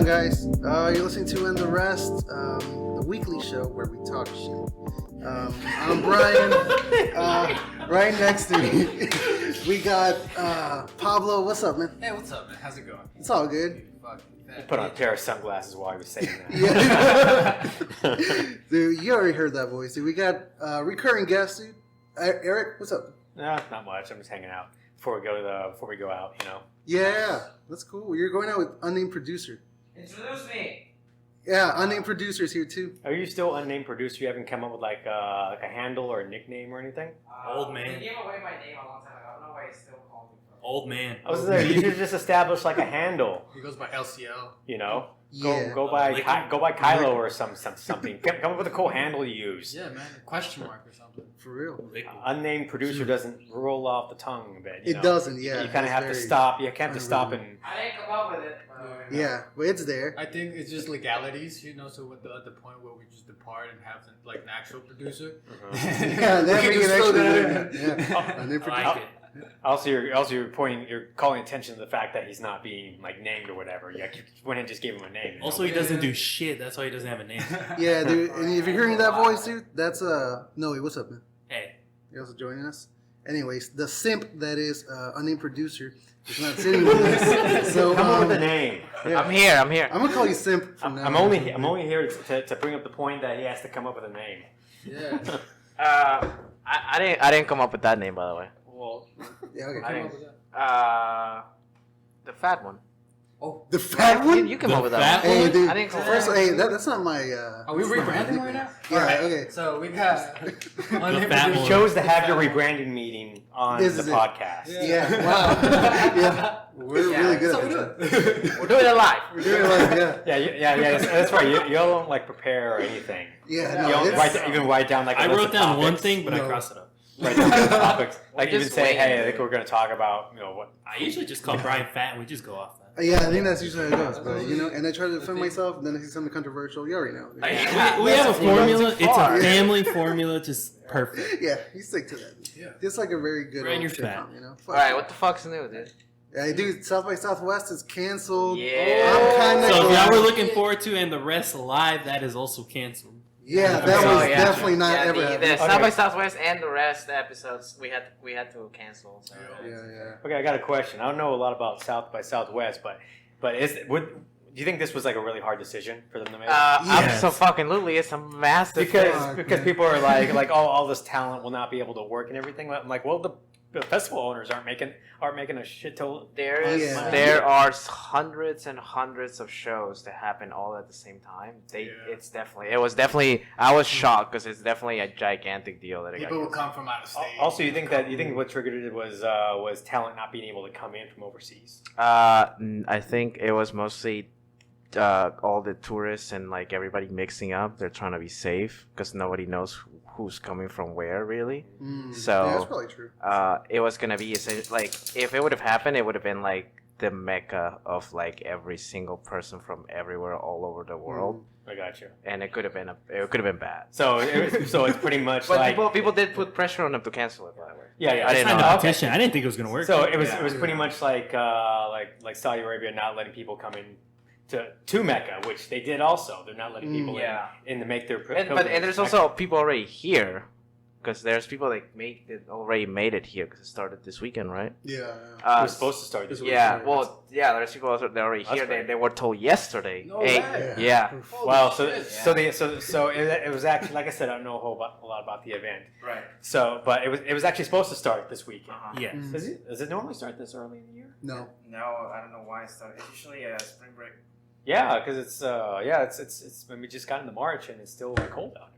guys? You're listening to And the Rest, the weekly show where we talk shit. I'm Brian. Right next to me, we got Pablo. What's up, man? Hey, what's up, man? How's it going? It's all good. He put on a pair of sunglasses while he was saying that. Yeah. Dude, you already heard that voice. Dude, we got recurring guest, dude. Eric, what's up? No, not much. I'm just hanging out before we go out. You know. Yeah, that's cool. You're going out with unnamed producer. Introduce me. Yeah, unnamed producer's here too. Are you still unnamed producer? You haven't come up with like a handle or a nickname or anything? Old man. They gave away my name a long time ago. I don't know why he's still calling me. Old man. I was there. You should just establish like a handle. He goes by LCL. You know. Yeah. Go by Kylo or something. Come up with a cool handle you use. Yeah, man. A question mark or something. For real. Unnamed producer doesn't roll off the tongue a bit. You know? Doesn't. Yeah. You kind of have to stop. You have to stop and. I didn't come up with it. Yeah, but it's there. I think it's just legalities, you know. So at the point where we just depart and have like an actual producer. Yeah, that we we can can just throw that actually. in. Yeah. Unnamed I producer. like it. Also, you're calling attention to the fact that he's not being like named or whatever. You went and just gave him a name. Also, he doesn't do shit. That's why he doesn't have a name. Yeah, dude. And if you're hearing that voice, dude, that's Noe. What's up, man? Hey. You're also joining us. Anyways, the simp that is unnamed producer is not sitting with us. So Come on with a name. yeah. I'm here. I'm gonna call you simp from now. I'm only here to bring up the point that he has to come up with a name. Yeah. I didn't come up with that name, by the way. Well, Yeah, okay. I didn't. The fat one. Oh, the fat one. You come The up with fat that one. Hey, dude. I didn't come First, up with hey, that's not my. Are we that's not my rebranding nickname. right now? Yeah. Alright, Okay. So we got. fat You one. chose to have your rebranding meeting on This the is it. podcast. Yeah. Wow. Yeah. We're really good So at we that. do it. We're doing it live. We're doing it like Yeah. That's right. You don't like prepare or anything. yeah. You No, don't it's, even write down like. I a list wrote of down one topics. thing, but I No. crossed it up. Write down topics. Like We're even just say, waiting. hey, I think we're going to talk about what. I usually just call Brian fat and we just go off that. yeah, I think that's usually how it goes. But you know, and I try to defend myself, and then I see something controversial. You already know. We have a formula. It's a family formula, just perfect. Yeah, you stick to that. Yeah. Just like a very good Brian, old you're fat. sitcom, you know. All right, what the fuck's new, dude? Yeah, dude, South by Southwest is canceled. Yeah. I'm kind of So if y'all glad. were looking forward to and the rest live, that is also canceled. Yeah, that Oh, was yeah. definitely not Yeah, ever the happening. South by Southwest and the rest episodes we had to cancel. So. Yeah. Okay, I got a question. I don't know a lot about South by Southwest, but do you think this was like a really hard decision for them to make? Yes. Absolutely, it's a massive thing. because people are like all this talent will not be able to work and everything. I'm like, well, the festival owners aren't making a shit ton. Yeah. There are hundreds and hundreds of shows that happen all at the same time. I was shocked because it's definitely a gigantic deal that it People will got. come from out of state. Also, you think what triggered it was talent not being able to come in from overseas? I think it was mostly all the tourists and like everybody mixing up. They're trying to be safe because nobody knows who's coming from where really. So yeah, that's probably true. it was gonna be like if it would have happened, it would have been like the mecca of like every single person from everywhere all over the world, I got you. and it could have been bad. So it's pretty much But like people did put pressure on them to cancel it. By the way, yeah. I didn't Signed know. a Okay. petition. I didn't think it was gonna work. So it was pretty much like Saudi Arabia not letting people come in to Mecca, which they did also. They're not letting people in to make their And there's also people already here. Because there's people that already made it here because it started this weekend, right? Yeah. it was supposed to start this week. Yeah, well, yeah, there's people that are already That's here. great. They were told yesterday. No Hey, way. yeah. Wow. So it was actually, like I said, I don't know a lot about the event. Right. So, but it was actually supposed to start this weekend. Yes. Does it normally start this early in the year? No. No, I don't know why it started. It's usually a spring break. Yeah, because it's when we just got into March and it's still cold out.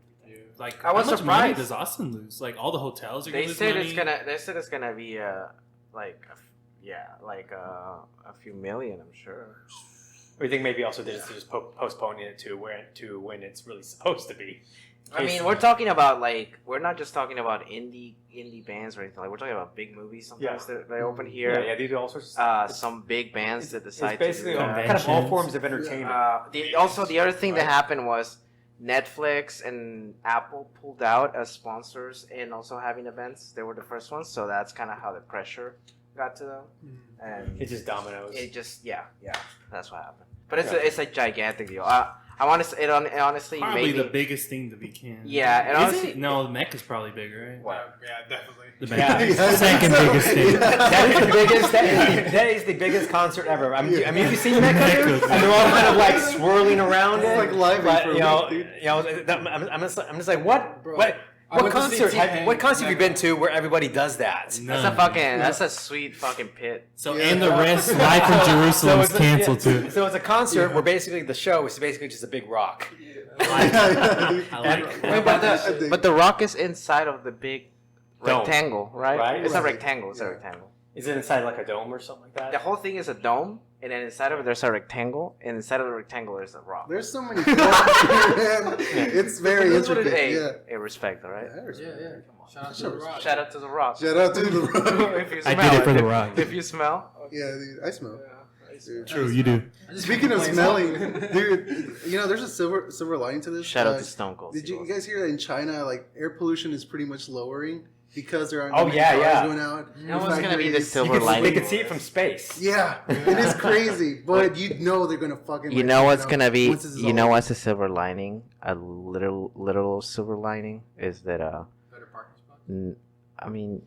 Like, I was how much money surprised. does Austin lose? Like, all the hotels are They gonna lose said money. it's gonna be a few million, I'm sure. Or you think maybe also they're just postponing it to when it's really supposed to be? I mean, we're talking about we're not just talking about indie bands or anything. Like we're talking about big movies. Sometimes they open here. Yeah, they do all sorts of stuff. Some big bands that decide It's basically to do all, that. kind of all forms of entertainment. The other thing that happened was Netflix and Apple pulled out as sponsors and also having events. They were the first ones, so that's kind of how the pressure got to them. And It just dominoes. it just that's what happened. But it's a gigantic deal. I want to. It honestly Probably maybe the biggest thing to be canned. Yeah, and Is honestly, it? No, the Mecca's probably bigger, right? What? Yeah, definitely. The Yeah. Mecca's the second biggest thing. That is the biggest. That is the biggest concert ever. I mean, have you seen Mecca? Dude? And they're all kind of like swirling around it. It's like live But for a you know, week, dude. I'm just like, what? Bro, What? I What went to see concert? T-Pain What concert have you Mecca. been to where everybody does that? that's a sweet fucking pit. So Yeah. and the rest, Live from Jerusalem's it's a- canceled too. So it's a concert where basically the show is basically just a big rock. I like And- But the rock is inside of the big Dome. rectangle, right? Right. It's a Right. rectangle. It's a Yeah. rectangle. Is it inside like a dome or something like that? The whole thing is a dome, and then inside of it there's a rectangle, and inside of the rectangle there's a rock. There's so many forms, man. It's very That's what it intricate. is. Yeah. Hey, respect, all right? Yeah. Shout out to the Rock. Shout out to the rock. Shout out to the rock. If you I smell did it for the rock. If you smell, Yeah, dude, I smell. Dude. True, you do. Speaking of smelling, dude, you know, there's a silver lining to this. shout out to Stone Cold. Did you guys hear that in China, like air pollution is pretty much lowering because there aren't Oh, many yeah, cars yeah. going out? That was gonna be the factories. silver You could, lining. they could see it from space. Yeah, it is crazy, but you know they're gonna fucking. You like, know what's gonna be? once this is You know over. what's a silver lining? A little silver lining is that Better parking spots. I mean,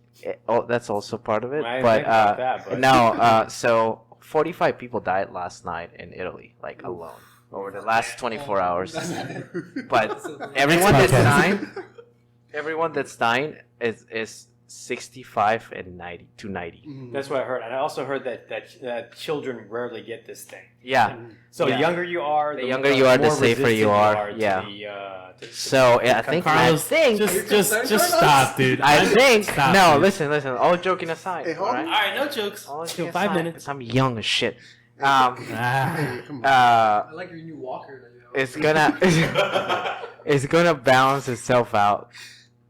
that's also part of it. I didn't But think about that, but- no, so 45 people died last night in Italy, like alone, over the last 24 hours. But everyone that's podcast. dying, is 65 and 90 to 90. Mhm. That's what I heard. And I also heard that children rarely get this thing. Yeah. So Yeah. the younger you are, The younger you are, the more safer you resistant are. to Yeah. to So I think Carlos, just stop, dude. I think Stop, no. dude. Listen. All joking aside, Hey, hold all on. All right? right, no jokes. All Still joking 5 aside, minutes. I'm young as shit. Ah. Hey, come on. I like your new walker. That you have. It's gonna balance itself out.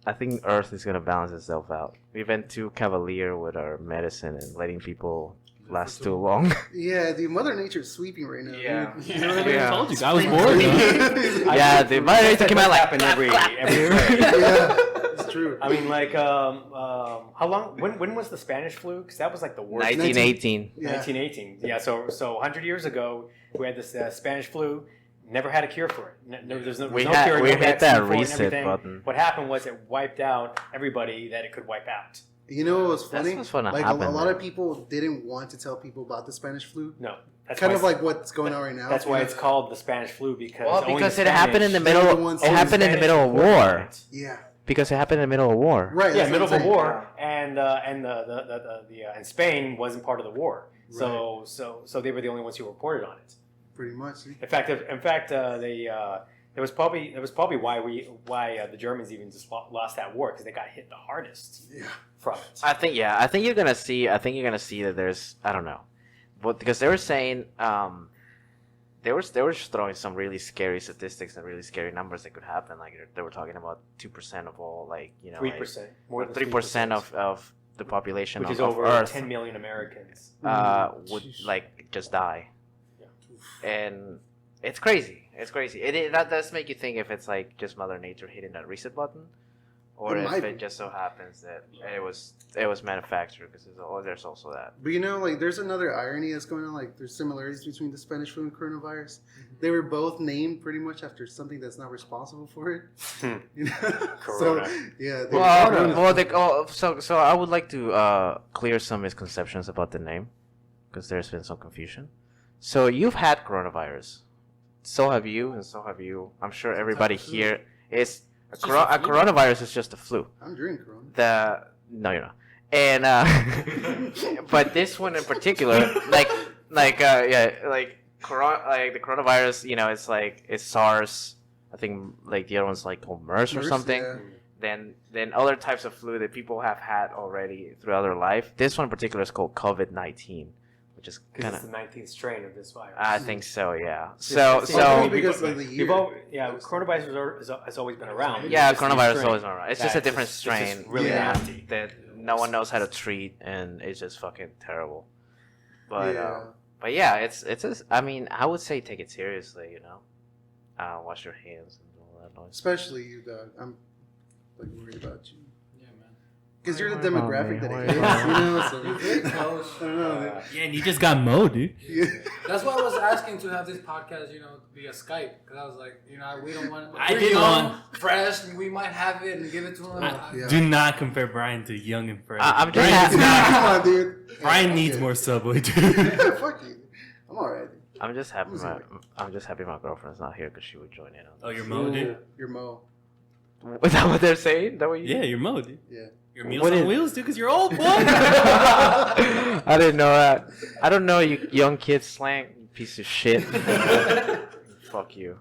I think Earth is gonna balance itself out. We've been too cavalier with our medicine and letting people last too long. Yeah, dude, Mother Nature's sweeping right now. Yeah. Dude. You know what I mean? Yeah. I told you, I was bored. Though. Yeah, the Mother Nature came out like happen every Yeah, it's true. I mean, like, how long? When was the Spanish flu? Because that was like the worst. 1918. Yeah. 1918. Yeah. So 100 years ago, we had this Spanish flu. Never had a cure for it. There's no, We no had- cure. we no hit vaccine that for it and reset everything. button. What happened was it wiped out everybody that it could wipe out. You know what was funny? That's what's gonna like happen, a lot man. of people didn't want to tell people about the Spanish flu. No, that's Kind why of like what's going on right now. that's why Yeah. it's called the Spanish flu because Well, only because the it happened in the Spanish- middle. They're the ones It who happened in the Spanish middle of reported on war. it. Yeah. Because it happened in the middle of war. Right. Yeah, that's middle what of I'm the saying. war, and and Spain wasn't part of the war, so they were the only ones who reported on it. Pretty much. In fact, there was probably why the Germans even just lost that war because they got hit the hardest Yeah. from it. I think you're gonna see that there's, I don't know, but because they were saying they were just throwing some really scary statistics and really scary numbers that could happen. Like they were talking about 2% of all, like, you know, 3%, more than 3% of the population which is of over Earth 10 million Americans. would like just die, and it's crazy. It's crazy. That does make you think if it's like just Mother Nature hitting that reset button, or It if might it be. just so happens that it was manufactured, because there's also that. But you know, like, there's another irony that's going on. Like, there's similarities between the Spanish flu and coronavirus. They were both named pretty much after something that's not responsible for it. You know? Corona. So, yeah. they- So I would like to clear some misconceptions about the name, because there's been some confusion. So you've had coronavirus, so have you, and so have you. I'm sure everybody here is. A coronavirus is just a flu. I'm drinking Corona. No, you're not. And but this one in particular, like the coronavirus, you know, it's SARS. I think like the other one's like called MERS or MERS, something. yeah. Then other types of flu that people have had already throughout their life. This one in particular is called COVID-19, which is Because kind it's of. the 19th strain of this virus. I think so, yeah. It's- Oh, so because of the year. coronavirus has always been around. Yeah, It's just a coronavirus is strain always around. It's just a that's different it's strain. just really Yeah. nasty. That no one knows how to treat, and it's just fucking terrible. But Yeah. but yeah, it's I mean, I would say take it seriously, you know. Wash your hands and all that noise. Especially you, Doug. I'm like worried about you. Yeah, man. Because you're the demographic that it is, So You're very close. I don't know. Yeah, and you just got Mo, dude. Yeah. That's why I was asking to have this podcast, via Skype. Because I was like, we don't want. I we're did young, want- fresh, and we might have it and give it to them. Yeah. Do not compare Brian to young and fresh. I'm just Brian, happy. Come on, dude. Brian needs Okay. more Subway, dude. Yeah, fuck you. I'm alright. I'm just happy. I'm just happy my girlfriend's not here because she would join in. Oh, you're Mo, dude. You're Mo. Is that what they're saying? Is that what you? Yeah, you're Mo, dude. Yeah. You're Meals What on is- Wheels, dude, because you're old, boy. I didn't know that. I don't know you young kids slang. You piece of shit. Fuck you.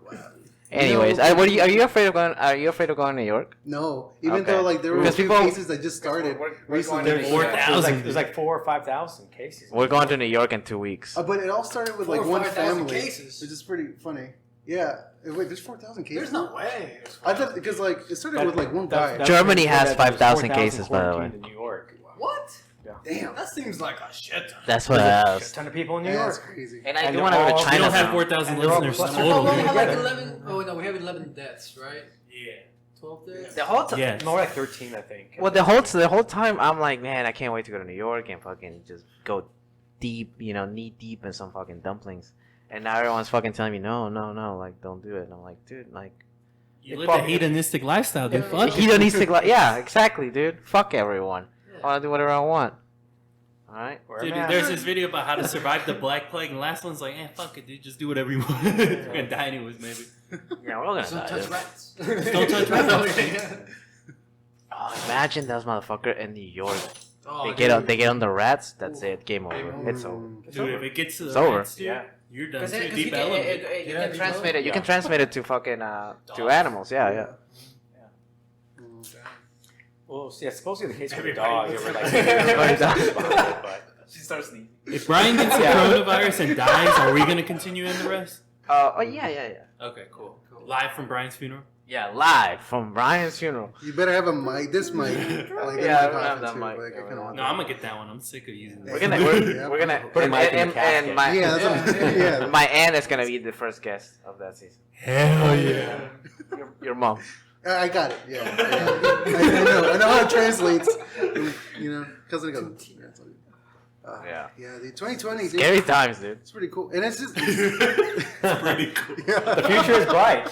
Anyways, No. what are you afraid of going? Are you afraid of going to New York? No, even Okay. though like there were a Because few people- cases that just started recently. There's 4,000. There's like 4,000 or 5,000 cases. We're going to New York in 2 weeks. But it all started with 4,000 like one or 5,000 family, cases. which is pretty funny. Yeah. Wait, there's 4,000 cases. There's no way. I thought because like it started with like one guy. Germany has there's 5,000 4,000 cases, by the way. quarantined in New York. What? Damn, That seems like a shit ton. That's what I There's a asked. ton of people in New that's York. crazy. And I And do want to go they're to all- We China. don't have now. 4,000 And they're all listeners clustered. Oh, total, well, we dude. have like 11. Oh no, we have 11 deaths, right? Yeah. 12 deaths. The whole time. Yes. More like 13, I think. Well, the whole time I'm like, man, I can't wait to go to New York and fucking just go deep, knee deep in some fucking dumplings. And now everyone's fucking telling me, no, like don't do it. And I'm like, dude, like You live a hedonistic lifestyle, dude. Fuck it. hedonistic. Yeah, exactly, dude. Fuck everyone. I want to do whatever I want. All right. Dude, there's this video about how to survive the Black Plague, and the last one's like, fuck it, dude, just do whatever you want. You're gonna die anyways, maybe. Yeah, we're all gonna Don't die. touch dude. rats. Don't touch rats. Oh, imagine those motherfucker in New York. Oh, They get on the rats. That's it. Game over. It's over. Dude, if it gets to the It's over. rats, dude, Yeah. you're done. Because Too deep element. you Yeah, can transmit it. You yeah. can transmit it to fucking to Dogs. animals. Yeah. Well, yeah, supposedly the case with the Everybody dog, looks they were like- like, Everybody dies. but She starts sneezing. If Brian gets the coronavirus and dies, are we gonna continue in the rest? Oh yeah. Okay, cool. Live from Brian's funeral. Yeah, live from Brian's funeral. You better have a mic. This mic. Like, Yeah, I don't have that mic. Like, I kinda want No, I'm gonna get that one. I'm sick of using We're this. gonna Yeah. we're gonna Put a mic in the and casket. my Yeah, that's what, yeah. my aunt is gonna be the first guest of that season. Hell yeah. Your mom. I got it. Yeah. I know how it translates. Cousin cousin. Yeah, it's all good. Yeah. Yeah, the 2020. Dude, Scary times, dude. it's pretty cool, and it's just. Pretty cool. the future is bright.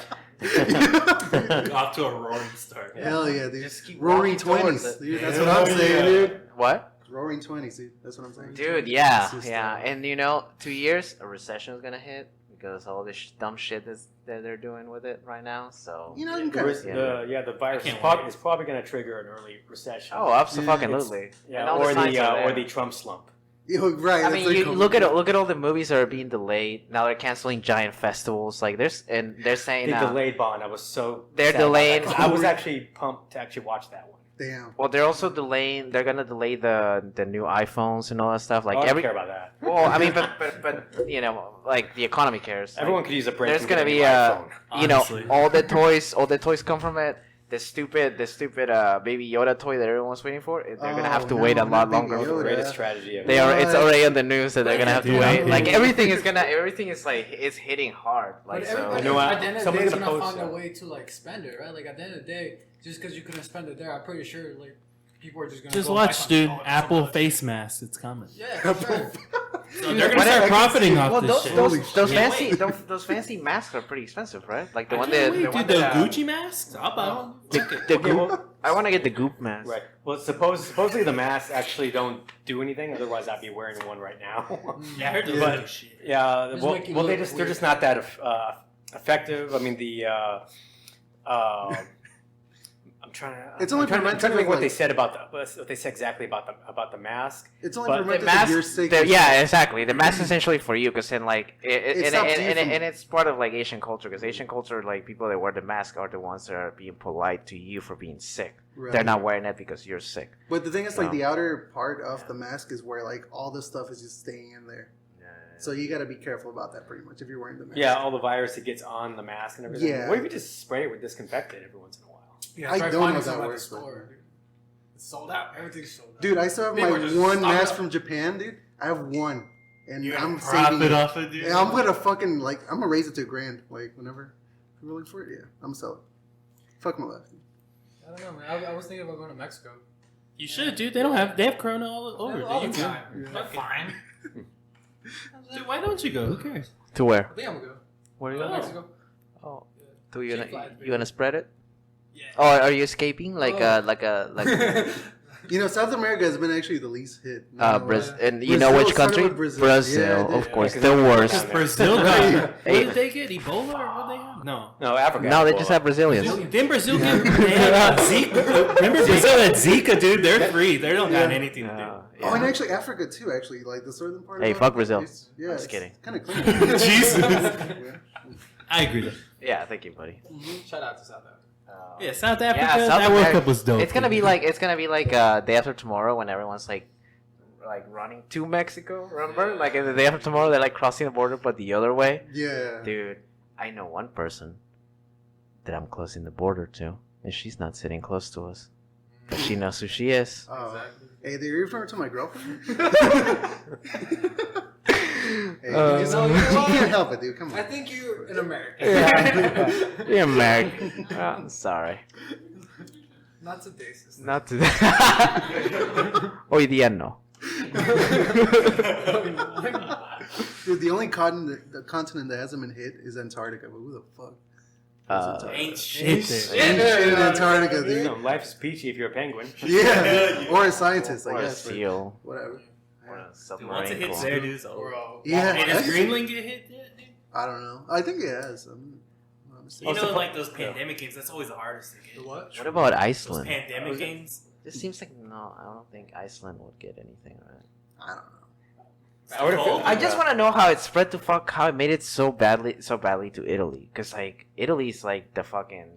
Off to a roaring start. Hell yeah, dude. Just keep Roaring walking towards 20s, it. dude. That's Hell what I'm saying, yeah. dude. What? Roaring 20s, dude. That's what I'm saying. Dude, yeah, It's just, yeah. And 2 years, a recession is gonna hit because all this dumb shit that they're doing with it right now. So. You know, you The, kind ris- of. the virus can't is probably going to trigger an early recession. Oh, absolutely. yeah, And all or signs are or there. the Trump slump. Right. I that's mean, like you a- look at all the movies that are being delayed. Now they're canceling giant festivals. Like they're saying The delayed Bond. I was so. They're sad about delaying- that, 'cause I was actually pumped to actually watch that one. Damn. Well, they're also delaying. They're gonna delay the new iPhones and all that stuff. Like I don't every. care about that. Well, I mean, but like the economy cares. Like, Everyone could use a break. there's from gonna getting be a new iPhone. Honestly. all the toys come from it. The stupid Baby Yoda toy that everyone's waiting for. They're gonna have to Oh, wait a no, lot not Baby longer. The Yoda. greatest tragedy ever. They are. It's What? already in the news that they're gonna have to Dude, wait. I'm Like pissed. everything is like it's hitting hard. Like But so. everybody, You know what? at the end of the day, Someone's is gonna gonna post find a that. way to like spend it, right? Like at the end of the day, just because you couldn't spend it there, I'm pretty sure like people are just gonna Just go watch, back on dude. oh, it's Apple so much. face mask. It's coming. Yeah, for sure. So they're gonna start profiting off Well, this those shit. Holy those shit. fancy those fancy masks are pretty expensive, right? Like the I one can't that wait, the one dude, the that, Gucci masks. I'll buy one. Fuck it. the Okay, goop. well- I want to get the goop mask. Right. Well, supposedly the masks actually don't do anything. Otherwise, I'd be wearing one right now. Yeah, I heard those But- do shit. yeah. Just Well, make you they're look just weird. not that effective. I mean, I'm trying to. It's only I'm trying to preventive think of, what they like- said about what they said exactly about the mask. It's only But The preventive mask, if you're sick. yeah, exactly. The mask is essentially for you, because then like It stops you from- and it's part of like Asian culture, because Asian culture, like people that wear the mask are the ones that are being polite to you for being sick. Right. They're not wearing it because you're sick. But the thing is, like, No. the outer part of the mask is where, like, all this stuff is just staying in there. So you got to be careful about that, pretty much, if you're wearing the mask. Yeah, all the virus that gets on the mask and everything. Yeah. What if you just spray it with disinfectant every once in a while? Yeah, I try don't know finding if that some at the works, but- store, dude. It's sold out. Everything's sold out. Dude, I still have People my are just one stocking mask up. from Japan, dude. I have one. And You're I'm gonna profit saving it. off it, dude. Yeah, I'm going to fucking, like, I'm going to raise it to $1,000. Like, whenever people look for it, yeah. I'm going to sell it. Fuck my life. I don't know, man. I was thinking about going to Mexico. You should, dude. They have Corona all over. All Dude, the you time. good. That's fine. Dude, why don't you go? Who cares? To where? I think I'm gonna go. Where are you Oh. going? Mexico. Oh, do you Cheap gonna flight, you gonna spread it? Yeah. Oh, are you escaping like You know, South America has been actually the least hit. And you know which Brazil, started country? with Brazil. Brazil, Yeah, of yeah. course, Yeah, the 'cause worst. Because Brazil got. What Hey. did they get? Ebola or what they have? No. No, Africa. No, they just have Brazilians. Didn't Brazil get they had Zika? Remember Brazil had Zika, dude? They're free. They don't got anything to do. Oh, and actually Africa too. Actually, like the southern part. Hey, of fuck Africa, Brazil. Yeah, I'm just kidding. Kind of clean. Jesus. Yeah. I agree. Though. Yeah, thank you, buddy. Shout out to South Africa. Yeah, South Africa. Yeah, South that World America- Cup was dope. It's gonna dude. be like day after tomorrow when everyone's like running to Mexico. Remember, like the day after tomorrow, they're like crossing the border, but the other way. Yeah. Dude, I know one person that I'm closing the border to, and she's not sitting close to us, but she knows who she is. Oh. Hey, do you refer to my girlfriend? Hey, you can't help it, dude. Come I on. think you're an American. Yeah, you're American. Oh, I'm sorry. Not today, sister. Not to. Hoy día no. Dude, the only continent that hasn't been hit is Antarctica. But who the fuck? Ain't shit there. Ain't shit in Antarctica, dude. No, life's peachy if you're a penguin. Yeah. Or a scientist, I Or a guess. but seal. Whatever. Or a Dude, submarine. once it hits cool. there, dude, it's over. Yeah. Hey, does Greenland get hit yet, dude? I don't know. I think it has. You know, like those pandemic games, that's always the hardest to get. The what? What about Those Iceland? pandemic games. This seems like no. I don't think Iceland would get anything. Right? I don't know. I just want to know how it spread to how it made it so badly to Italy, because like Italy's like the fucking,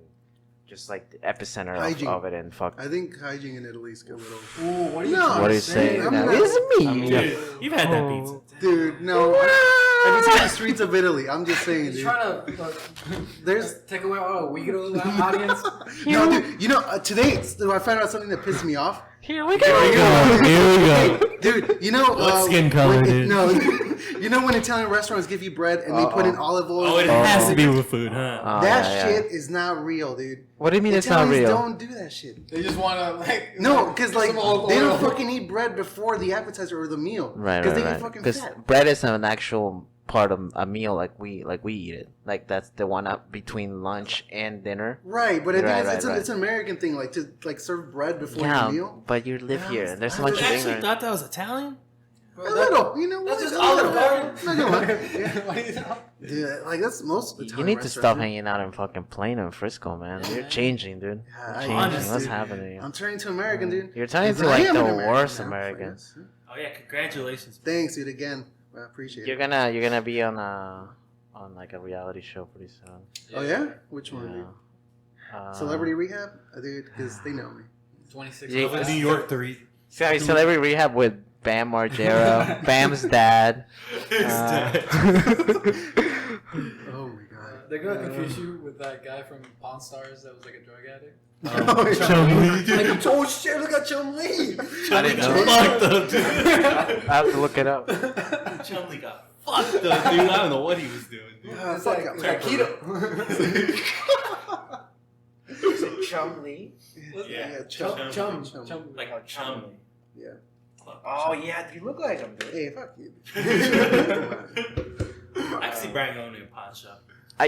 just like the epicenter Hygiene. of it, and fuck. I think hygiene in Italy's a little. Ooh, what are you No, What do you say? I'm Now, not- it's me. Dude, you've had that pizza. Dude, no. Have you seen the streets of Italy? I'm just saying, He's dude. trying to There's take away all the Weirdo audience. no, dude. You know, today I found out something that pissed me off. Here we go. Here we go. Dude, you know What skin color, when- dude? No, you know when Italian restaurants give you bread and they put in olive oil. Oh, it has to be with food, huh? That yeah, shit is not real, dude. What do you mean it's not Italians real? don't do that shit. They just want to like. No, because like some olive they don't oil. fucking eat bread before the appetizer or the meal. Right, Because they right, get right. fucking Because fat. bread is an actual part of a meal, like we eat it. Like that's the one up between lunch and dinner. Right, but I think Right, it's, right. it's an American thing, like to like serve bread before Yeah, your meal. but you live here, and there's a You bunch of actually ignorant. thought that was Italian? A little, you know what? That's just A olive little. oil. Not gonna lie. Yeah. What do you know? Dude, like that's most. You Italian need to restaurants, stop dude. hanging out in fucking Plano and Frisco, man. You're changing, dude. Yeah, You're I- changing. honest, What's dude. happening? I'm turning to American, dude. You're turning to I like am the an American worst now, I American. guess. Oh yeah, congratulations. Thanks, dude. Again, I appreciate You're it. gonna be on like a reality show pretty soon. Oh yeah, which one? Yeah. Dude? Uh, Celebrity Rehab, dude, because they know me. 26. Yeah, Over New York, the reason. Celebrity Rehab with Bam Margera, Bam's dad. Oh my god. They're gonna confuse you with that guy from Pawn Stars that was like a drug addict. Oh, yeah. Like, oh shit! Look at Chum-Li. I didn't know. Fucked up, dude. I have to look it up. Chumley got fucked up, dude. I don't know what he was doing, dude. It's fuck like, up. it's like keto. Chumley. Yeah, Chum. Like chum. Yeah. Oh yeah, you look like him, dude. Hey, fuck you. I can see Brian going to a pawn shop.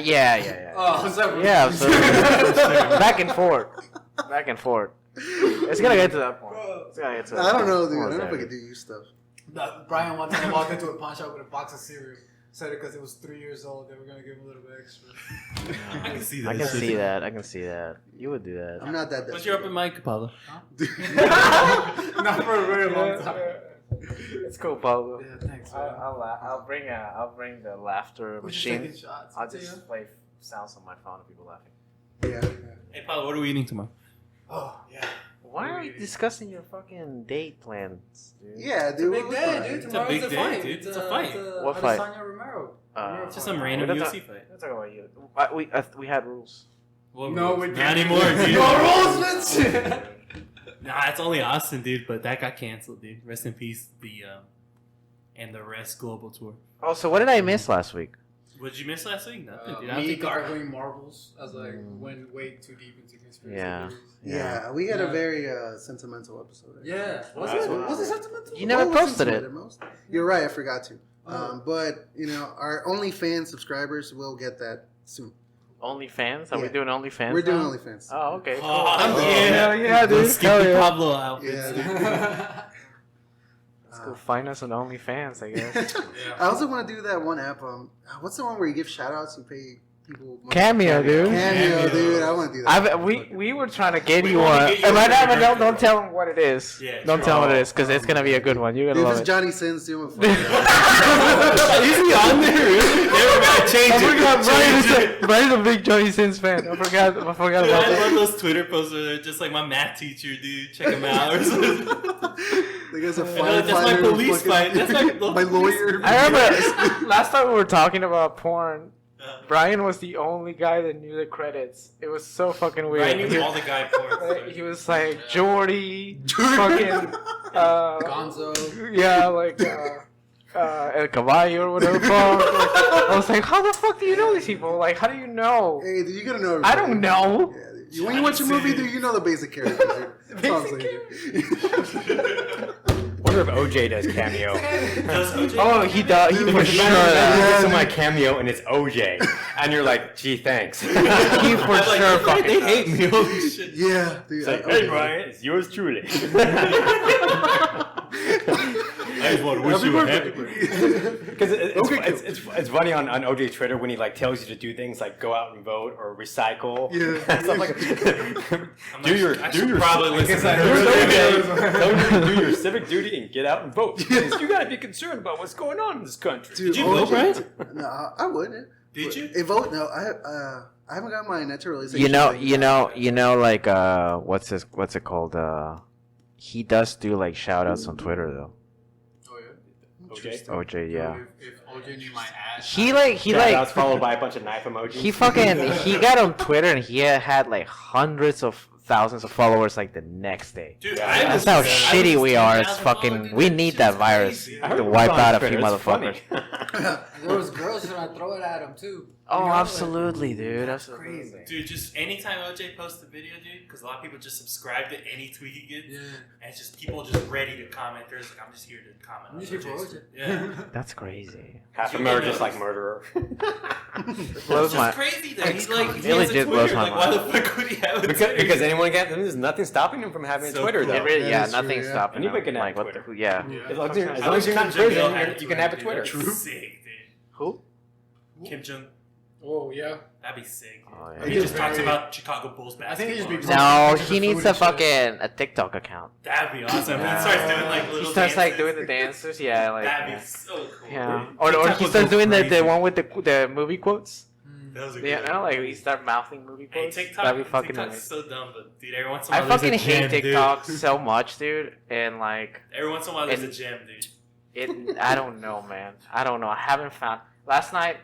Yeah. Oh, so Yeah, absolutely. Back and forth. It's gonna get to that point. It's gonna get to that I don't know, point. dude. I Almost don't know if I there. could do you stuff. Brian one time walked into a pawn shop with a box of cereal. Said it because it was 3 years old. They were gonna give him a little bit extra. I can see that. I can see that. I can see that. You would do that. I'm not that. What's your open mic, Apollo? Not for a very long time. It's cool, Pablo. Yeah, thanks. Man. I'll bring the laughter We're just machine. taking shots. I'll See ya. just play sounds on my phone of people laughing. Yeah. Hey, Apollo, what are we eating tomorrow? Oh yeah. Why are we discussing your fucking date plans, dude? Yeah, It's a dude. big we're day, fine. dude. It's a Tomorrow's big the day, fight. dude. It's a fight. What fight? Adesanya Romero. It's just some random UFC fight. Let's talk about you. We had rules. What No, rules? we Not didn't. anymore, dude. No rules, bitch. Nah, it's only Austin, dude. But that got canceled, dude. Rest in peace, the and the Rest Global Tour. Oh, so what did I miss last week? What did you miss last week? Nothing, dude. I don't Me think gargling marbles. I was like, went way too deep into conspiracy Yeah. theories. Yeah, we had a very sentimental episode. Yeah. Was That's it? wild. Was it sentimental? You never What was posted it. sentimental most? You're right, I forgot to. But, our OnlyFans subscribers will get that soon. OnlyFans? Are we Yeah. doing OnlyFans? We're doing now? OnlyFans. Oh, okay. Cool. Oh, yeah, dude. Skippy Hell yeah. Pablo outfits. Yeah. dude. Let's go find us on OnlyFans, I guess. I also want to do that one app. What's the one where you give shout outs and pay people money? Cameo, dude. Cameo, dude. I want to do that. We were trying to get We you wanna one. get you And right one. now, but don't tell them what it is. Yeah, Don't sure. tell them what it is, because it's gonna be a good one. You're Dude, gonna if love it's it. Johnny Sins, doing Is he on there? Really? Never gotta change I forgot it. Brian's a big Johnny Sins fan. I forgot Dude, about I that. love those Twitter posts where they're just like my math teacher, dude. Check him out. Or something. The guy's a And they're like, that's my firefighter, police fucking- fight. That's my lawyer. I remember last time we were talking about porn. Brian was the only guy that knew the credits. It was so fucking weird. I knew all the guy porn. He was like Jordy, fucking Gonzo. yeah, like El Caballo or whatever. I was like, how the fuck do you know these people? Like, how do you know? Hey, dude, you gotta know. I don't know. Yeah, dude. When you watch a movie, dude, you know the basic characters. Dude. That's all I'm saying. Wonder if OJ does Cameo. Oh, he does. He for sure. It's on my Cameo and it's OJ, and you're like, gee, thanks. He for sure fucking. They hate me. Holy shit. Yeah, dude. It's like, okay. hey Brian, it's yours truly. I just want to wish you a happy Because Okay, it's funny on OJ's Twitter when he like tells you to do things like go out and vote or recycle. Yeah. Stuff like I should probably listen to her. Do your civic duty and get out and vote. Because you gotta be concerned about what's going on in this country. Dude, Did you vote, Brian? No, I wouldn't. Did you? A vote? No, I haven't got my naturalization. You know, like what's it called? He does do like shout outs on Twitter though. Oh yeah. OJ. OJ, yeah. If OJ knew my ass. He like Shoutouts followed by a bunch of knife emojis. he got on Twitter and he had like hundreds of thousands of followers like the next day. Dude, Yeah. I That's was- how I was shitty we are. It's 10,000 fucking. followers, We dude. need Shit's that virus crazy. I heard to it wipe was on out a Twitter. few It's funny. motherfuckers. There was girls trying to throw it at him too. Oh, You know, like- absolutely, dude. Absolutely. Dude, just anytime OJ posts a video, dude, because a lot of people just subscribe to any tweet he gets, Yeah. and it's just people just ready to comment. There's like, I'm just here to comment. I'm on just here for OJ's. OJ. Yeah. That's crazy. Half of them are just like murderer. Blows It's my. just crazy that he's like, It he has a legit Twitter. blows my Like, why the mind. fuck would he have a because Twitter? anyone can. There's nothing stopping him from having So a Twitter cool. though. It really, That yeah, is true, nothing's yeah. stopping Anybody him. can have Like what Twitter. the? Yeah. As long as you're I not wish in Kim prison, Jong-il had you can have a Twitter. That's sick, dude. Who? Kim Jong. Oh yeah. That'd be sick. Dude. Oh, yeah. He He's just talks very- about Chicago Bulls I think he just be basketball. No, he needs a TikTok account. That'd be awesome. He starts doing like little He starts like dances. doing the dances. Yeah, like. That'd Yeah. be so cool. Yeah. dude. Or TikTok he would starts go doing the crazy. one with the movie quotes. That was a Yeah, good no, one. like he start mouthing movie Hey, quotes. TikTok, That'd be fucking TikTok's amazing. so dumb, but dude, every once in a I while fucking there's a hate gem, dude. TikTok so much, dude. And like Every once in a while there's And- a gem, dude. it, I don't know, man. I don't know. I haven't found. Last night,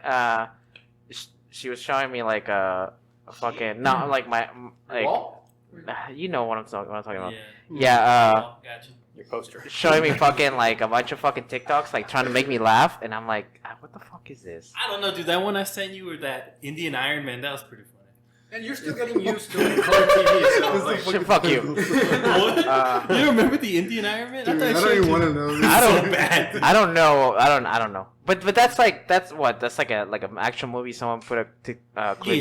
she was showing me like a fucking no, like my like Wall? you know what I'm talking about. Yeah. Yeah, Oh, gotcha. Your poster. showing me fucking like a bunch of fucking TikToks, like trying to make me laugh, and I'm like, what the fuck is this? I don't know, dude. That one I sent you, or that Indian Iron Man, that was pretty funny. And you're still getting used to it in color TV. So like, Shit, fuck you. What? You don't remember the Indian Iron Man? Dude, thought I that don't shit even was- want to know. I don't- so bad. dude. I don't know. I don't know. But that's like that's like an action movie. Someone put a clip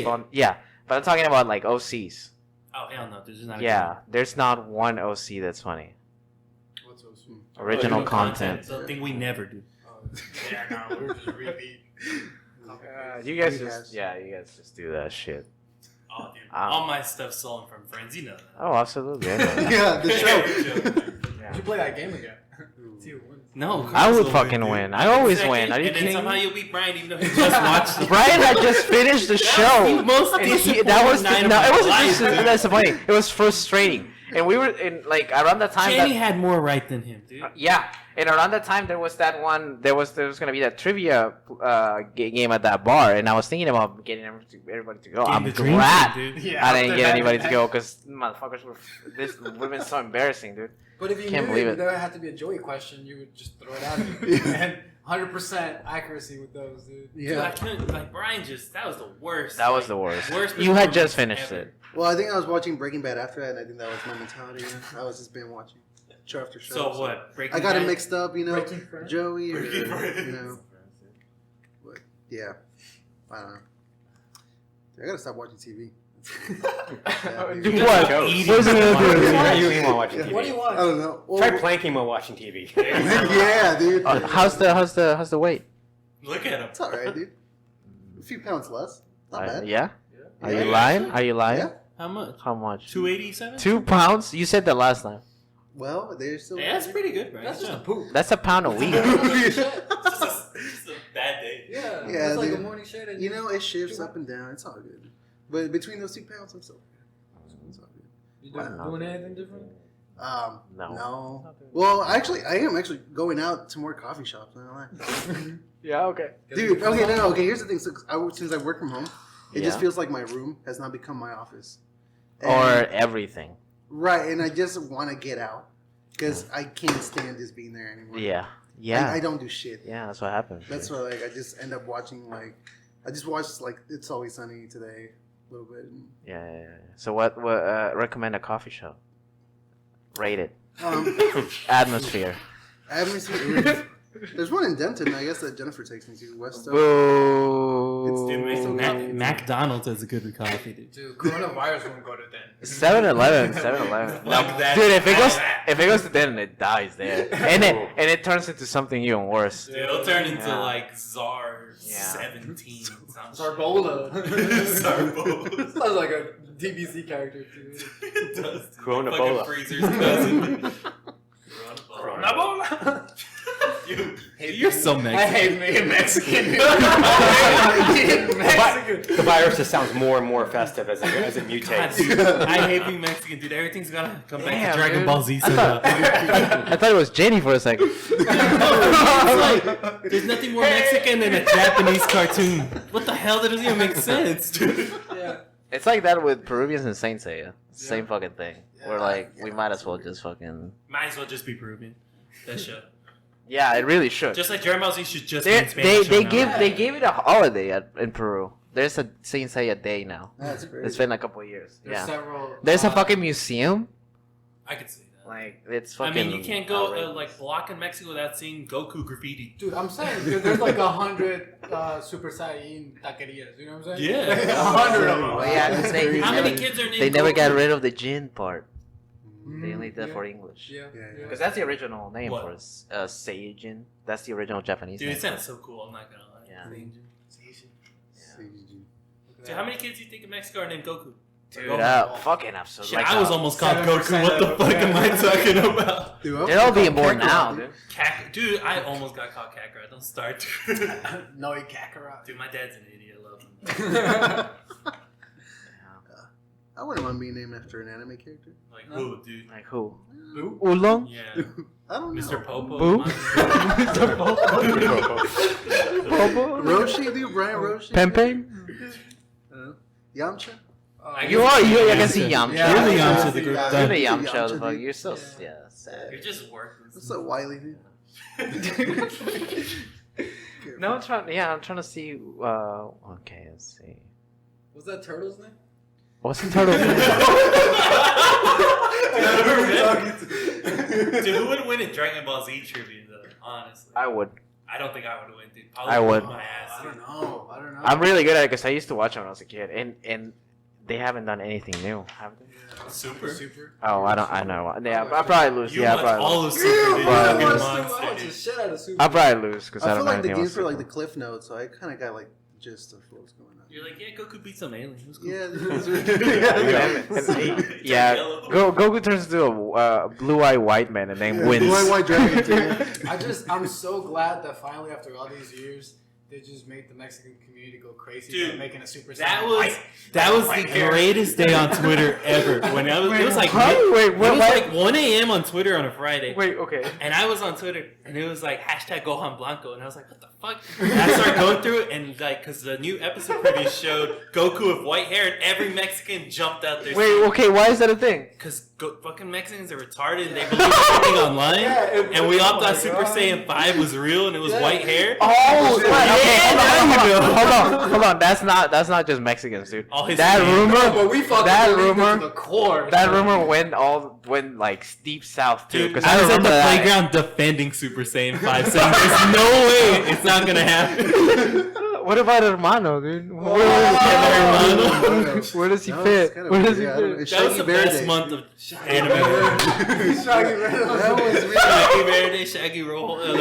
Yeah. on. Yeah, but I'm talking about like OCs. Oh hell no, dude. There's not. a Yeah, there's not one OC that's funny. what's those? Original content. Something we never do. Yeah, no, we're just really. You guys We just have- you guys just do that shit. Oh, dude. Ah. All my stuff's stolen from friends. You know that. Oh, absolutely. I know that. Yeah, the show. You should play that game again. See who wins. No, I Chris would will fucking dude. win. I always Second, win. Are you and then kidding somehow me? you'll beat Brian, even though he just watched. the- Brian had just finished the show. the most and that was disappointing night of no. my It wasn't life, just dude. that's funny. It was frustrating, and we were in like around the time Jamie that had more right than him, dude. yeah, and around that time there was that one. There was gonna be that trivia game at that bar, and I was thinking about getting everybody to go. I'm Game the dream glad team, dude. Yeah, I didn't after get that, anybody to man. go because motherfuckers were this would have been so embarrassing, dude. But if you Can't knew believe it. there had to be a Joey question, you would just throw it out. And 100% accuracy with those, dude. Dude, I couldn't, like, Brian just, that was the worst. That was the worst. Worst You had just performance finished ever. it. Well, I think I was watching Breaking Bad after that, and I think that was my mentality. I was just been watching show after show. So what? Breaking I got it Bad? mixed up, you know, Breaking Friends? Joey, or, Breaking Friends. you know. But, yeah. I don't know. I gotta stop watching TV. Yeah, dude. Dude, What? shows. What is it gonna do? Why are you even watching TV? What do you want? I don't know. Well, Try planking while watching TV. yeah, dude. How's the weight? Look at him. It's alright, dude. A few pounds less. Not bad. Yeah. Are Yeah. you lying? Are you lying? Yeah. How much? How much? 287? 2 pounds? You said that last time. Well, they're still. Yeah, that's pretty good, right? That's just a Yeah. poop. That's a pound a week. It's just a bad day. Yeah, Yeah, it's like dude. a morning shit. And You know, it shifts up and down. It's all good. But between those 2 pounds, I'm so good. It's all good. You doing anything different? No. Well, actually, I am actually going out to more coffee shops. Not gonna lie. Yeah, okay. Dude, okay, no. Okay, here's the thing. Since I work from home, it just Yeah. feels like my room has now become my office. Or And- everything. right, and I just want to get out because I can't stand just being there anymore. Yeah. Yeah. I don't do shit. Yeah, that's what happened. That's why, like, I just end up watching I just watched like It's Always Sunny today a little bit. And, Yeah. So what recommend a coffee shop? Rate it. Atmosphere. Atmosphere. There's one in Denton, I guess, that Jennifer takes me to. West. Boo. Dude, McDonald's has a good coffee, dude. Dude, coronavirus won't go to them. 7-Eleven. 7-Eleven. Fuck that. Dude, if Fuck it goes to Denton, it dies there, and it turns into something even worse. Dude, it'll turn into Yeah. like Czar Yeah. 17. Sarbola. Sarbola. Sounds like a DBC character, too. It does. dude. Coronabola. Fucking Freezer's cousin. Coronabola. You're so Mexican. I hate being Mexican. The virus just sounds more and more festive as it God, mutates. dude, I hate being Mexican, dude. Everything's gotta come back Damn, to Dragon dude. Ball Z. I thought it was Jenny for a second. It's like, there's nothing more Mexican than a Japanese cartoon. What the hell? That doesn't even make sense, dude. Yeah. It's like that with Peruvians and Saint Seiya. Same fucking thing. We're like, we might as well just fucking. Might as well just be Peruvian. That show. Yeah, it really should. Just like Dragon Ball Z should just They be in Spanish. they gave it a holiday in Peru. There's a Saint Seiya day now. That's crazy. It's been a couple of years. There's Yeah. several. There's a fucking museum. I could see that. Like it's I fucking. mean, you can't go outrageous. like block in Mexico without seeing Goku graffiti. Dude, I'm saying, dude, there's like 100 Super Saiyan taquerias. You know what I'm saying? Yeah. Like 100 of them. Well, yeah, 'cause they How many never- kids are named They never Goku? got rid of the Jin part. They Mm. only did Yeah. for English. Yeah. Yeah, yeah. Because that's the original name What? for Seijin. That's the original Japanese Dude, name. it sounds so cool. I'm not gonna lie. Yeah. Dude, how many kids do you think in Mexico are named Goku? Dude, Goku. fucking absolutely. Shit, I was almost called 7% Goku. What the of- fuck am I talking about? Dude, They're all being born now, dude. Dude, I almost got called Kakarot. Don't start. No, Kakarot. Dude, my dad's an idiot. I love him. I wouldn't mind being named after an anime character. Like who, dude? Like who? Who? Oolong? Yeah, I don't know. Mr. Popo. Boo? Mr. Bobo? Roshi, dude, Brian Roshi. Pempe? Yamcha. You are. You can see Yamcha. Yeah, You're the yeah, Yamcha of the group. yeah. You're the Yeah. Yamcha. Yamcha, the fuck. dude. You're so Yeah. sad. You're just worthless. What's up, Wiley, dude? No, I'm trying to see. Okay, let's see. Was that Turtle's name? What's the turtle? Dude, who would win in Dragon Ball Z trivia, though? Honestly. I would. I don't think I would win, dude. I would. My ass, I dude. don't know. I don't know. I'm really good at it because I used to watch them when I was a kid, and they haven't done anything new, have they? Super? Super. Oh, I know. Yeah, I'll probably lose. You Yeah, I'll watch probably all lose. of Super, dude. You But- fucking I monster, watch the dude. shit out of Super. I'll probably lose because I I don't feel know like the anything games else. for like the cliff notes, so I kind of got like the gist of what's going on. You're like, yeah, Goku beat some alien. It was cool. Yeah, Yeah, Goku turns into a blue-eyed white man and then wins. White dragon. Dude. I'm so glad that finally, after all these years, they just made the Mexican community go crazy Dude, by making a Super That Saiyan was white. that was the greatest day on Twitter ever. When I was, it was like Wait, it was like 1 a.m. on Twitter on a Friday. Wait, okay. And I was on Twitter, and it was like hashtag Gohan Blanco, and I was like, what the fuck? And I started going through it, and like, because the new episode preview showed Goku with white hair, and every Mexican jumped out there. Wait, okay, why is that a thing? Because fucking Mexicans are retarded and they believe everything online. And we all thought Super Saiyan 5 was real and it was white hair. Oh, hold on. That's not just Mexicans, dude. That rumor went like deep south too. Dude, I was at the playground defending Super Saiyan 5, saying there's no way it's not gonna happen. What about Hermano, dude? Where does he fit? Where does he fit? That was the best month of anime. Shaggy Verde. That was really. Shaggy Verde, Shaggy Roll, El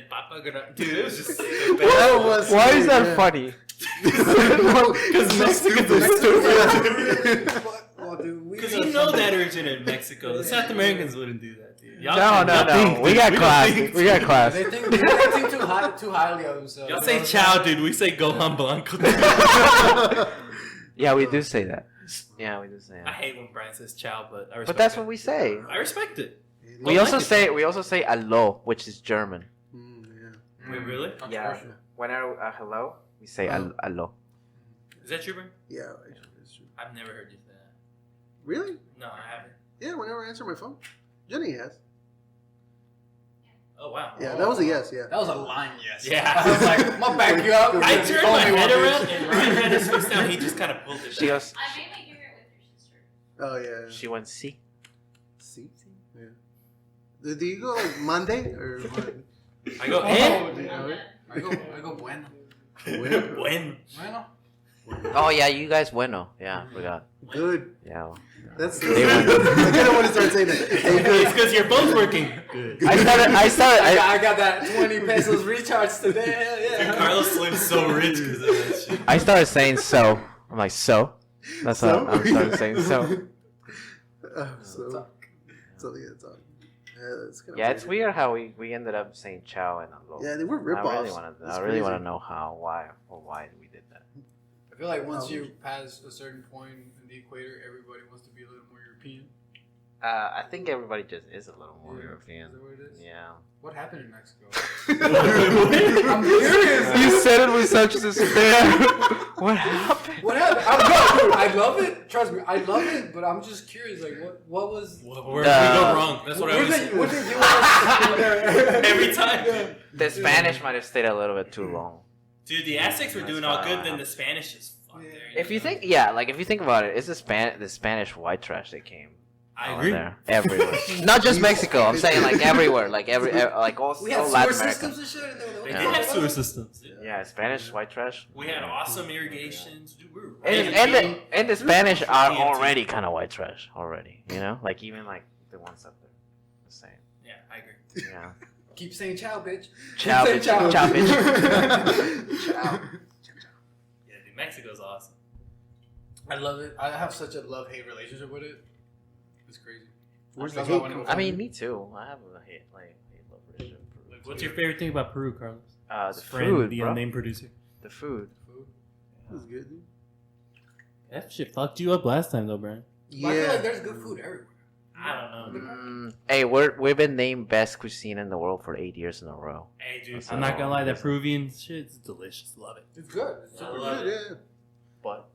Papa Gran. Dude, it was just. That was. Why is that funny? Because Mexicans are stupid. Well, dude, Because you know that originated in Mexico. The South Americans wouldn't do that, dude. No. We got class. We got class. They think too highly of themselves. Y'all say chow, dude. We say Gohan Blanco. Yeah, we do say that. Yeah, we do say I that. hate when Brian says chow, but I respect But that's it. what we say. I respect it. We also say allo, which is German. Wait, really? Yeah. Whenever hello, we say allo. Is that true, Brian? Yeah, actually, it's true. I've never heard you say that. Really? No, I haven't. Yeah, whenever I answer my phone. Jenny has. Oh, wow. Yeah, that was a yes, yeah. That was a line yes. Yeah. I was like, I'm gonna back you up. I turned my head around and Ryan had his face down. He just kind of pulled it She back. goes. I mainly hear it with your sister. Oh, yeah. She went see. See? Yeah. Do you go like Monday or what? I go, Oh, eh? dude. I go bueno. When? Bueno. Oh yeah, you guys bueno. Yeah, forgot. Good. Yeah. That's They went. I kind of want to start saying that. Hey, good. It's because you're both working. Good. I started. I got that 20 pesos recharge today. Hell Dude, yeah. Carlos Slim's so rich because of that shit. I started saying so. I'm like so. That's So? what I'm starting saying so. So yeah, it's on. Yeah, it's kind of Yeah, it's weird how we ended up saying chow and allo. Yeah, they were I rip-offs. really It's want crazy. to know why we did that. I feel like once you pass a certain point in the equator, everybody wants to be a little more European. I think everybody just is a little more Yeah. European. Is that what it is? Yeah. What happened in Mexico? I'm curious. You said it with such despair. What happened? What happened? I love it. Trust me, I love it. But I'm just curious. Like, what was? Where did we go wrong? That's what I What was did you want? every time. The Spanish might have stayed a little bit too long. Dude, the Aztecs were doing all good, then the Spanish just fucked there. If you think, if you think about it, it's the Spanish white trash that came. I over agree. There, everywhere. Not just Mexico. I'm saying like everywhere, like like all We had Latin sewer America. systems and shit. They Yeah. did have sewer systems. Dude. Yeah, Spanish white trash. We had awesome irrigations. Dude, we were And the Spanish are already kind of white trash already. You know, like even like the ones up there, the same. Yeah, I agree. Yeah. Keep saying ciao, bitch. Ciao, Keep bitch. saying Ciao, bitch. Ciao. Yeah, dude, Mexico's awesome. I love it. I have such a love-hate relationship with it. It's crazy. Where's the That's hate why when it come was- I mean, me too. I have a hate love relationship. Like, what's your favorite thing about Peru, Carlos? The Friend, food, the bro. unnamed producer. The food. That was good, dude. That shit fucked you up last time, though, Brian. But I feel like Yeah. there's good food everywhere. I don't know. Hey, we've been named best cuisine in the world for 8 years in a row. Hey, dude, That's I'm not not gonna lie. That wrong. Peruvian shit is delicious. Love it. It's good. It's I super love good. it. Yeah. But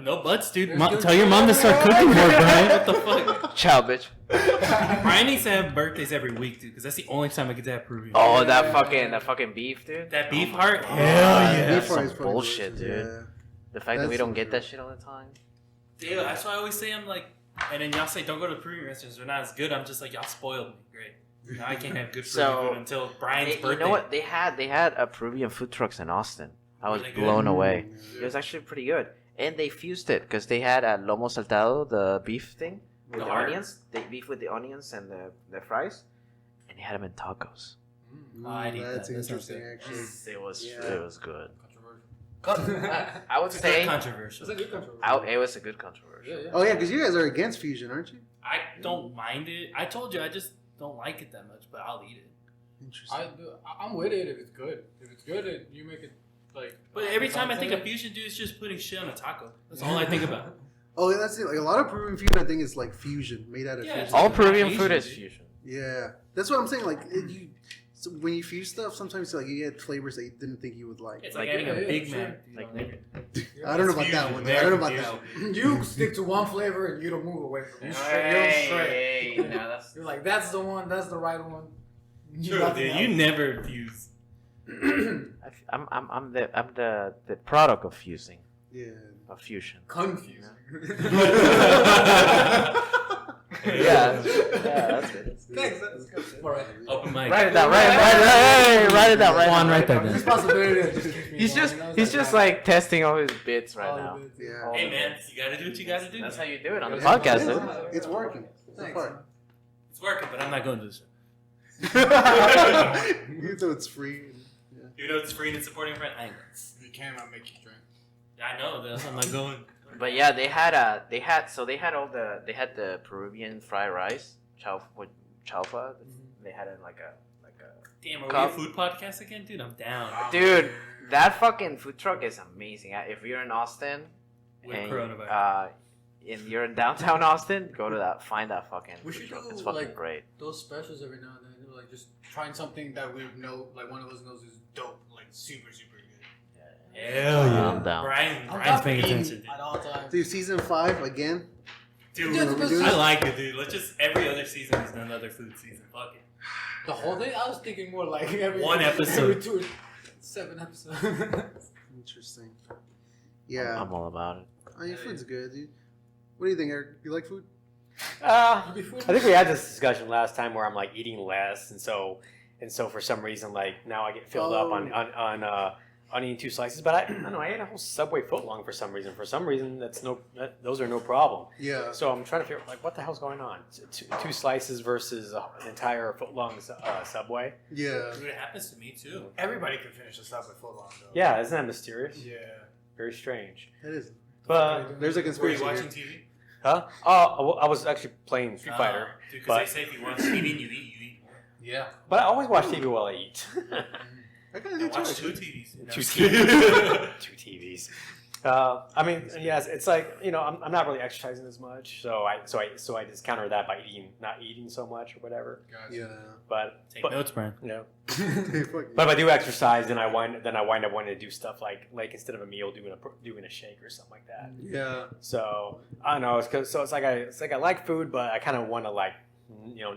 No butts, dude. There's good Tell your mom to start food. cooking more, Brian. What the fuck? ciao, bitch. Brian needs to have birthdays every week, dude, because that's the only time I get to have Peruvian. Oh, that fucking beef, dude. That beef heart? Hell God, yeah. that's Beef fry some is fucking bullshit, delicious, dude. The fact that we That's don't some get that shit. shit all the time. Dude, that's why I always say I'm like, and then y'all say don't go to Peruvian restaurants, they're not as good. I'm just like, y'all spoiled me. Great. Now I can't have good Peruvian So, food until Brian's birthday. You know what? They had a Peruvian food trucks in Austin. I was Were they good? blown away. Mm, It was actually pretty good. And they fused it because they had a lomo saltado, the beef thing, with The the heart? onions. They beef with the onions and the fries. And they had them in tacos. Oh, I'd eat That's that. That sounds interesting, good. actually. It was Yeah. it was good. Controversial. I would It's say not controversial. It's a good controversial. it was a good controversy. Yeah, yeah. Oh, yeah, because you guys are against fusion, aren't you? I don't mind it. I told you I just don't like it that much, but I'll eat it. Interesting. I'm with it if it's good. If it's good, you make it like. But every time I think of something. fusion, dude, it's just putting shit on a taco. That's all I think about. Oh, yeah, that's it. Like, a lot of Peruvian food, I think, is like fusion, made out of Yeah, fusion. it's All like Peruvian Asian, food is dude. fusion. Yeah, that's what I'm saying. Like, so when you fuse stuff, sometimes like you get flavors that you didn't think you would like. It's like Like, adding a yeah, Big sure. Mac. Like Like, I don't know about that one. I don't know about that one. You stick to one flavor and you don't move away from it. You straight. No, that's You're like, that's the one. That's the right one. True, dude. You never fuse. I'm the product of fusing. Yeah. Of fusion. Confusing. Yeah, that's good. Thanks. That's good. All right. Open mic. Write it down. Write it down. Juan, write that down. Responsibility. He's just like testing all his bits right now. Yeah. Hey man, you gotta do what you gotta do. That's how you do it on the podcast, dude. It's working. So far. It's working, but I'm not going to this. Even though it's free. Yeah. Even though it's free and it's supporting a friend, I ain't going. You cannot make you drink. I know, that's why I'm not going. But yeah, they had the Peruvian fried rice, chaufa. They had it like a Damn, are cup. we a food podcast again? Dude, I'm down. Dude, that fucking food truck is amazing. If you're in Austin With and coronavirus. you're in downtown Austin, go to find that fucking We food should truck. do, It's fucking like, great. Those specials every now and then, like just trying something that we know, like one of us knows is dope, like super good. Hell yeah. I'm down. Brian's paying attention, dude. At all times. Dude, season 5 again. Dude, Yeah, because- I like it, dude. Let's just, every other season is another food season. Fuck it. The whole thing? I was thinking more like every One episode. every 2 or 7 episodes. Interesting. Yeah. I'm all about it. Oh, your food's good, dude. What do you think, Eric? You like food? I think we had this discussion last time where I'm like eating less, and so for some reason, like now I get filled up on eating 2 slices. But I don't know, I ate a whole Subway footlong for some reason. For some reason, those are no problem. Yeah. So I'm trying to figure like what the hell's going on? 2 slices versus an entire footlong Subway. Yeah. Dude, it happens to me too. Everybody can finish a Subway full on though. Yeah, isn't that mysterious? Yeah. Very strange. It is. But There's a Were you conspiracy watching here. TV? huh? Oh, I was actually playing Street Fighter. Dude, because but- they say if you watch TV and you eat more. Yeah. But I always watch TV while I eat. I gotta I do watch too. 2 TVs. Two TVs. 2 TVs. I mean, yes, it's like I'm not really exercising as much, so I just counter that by not eating so much or whatever. Yeah. But Take notes, Brian. you know, Fuck but if I do exercise, then I wind up wanting to do stuff like instead of a meal, doing a shake or something like that. yeah. So I don't know. It's like I like food, but I kind of want to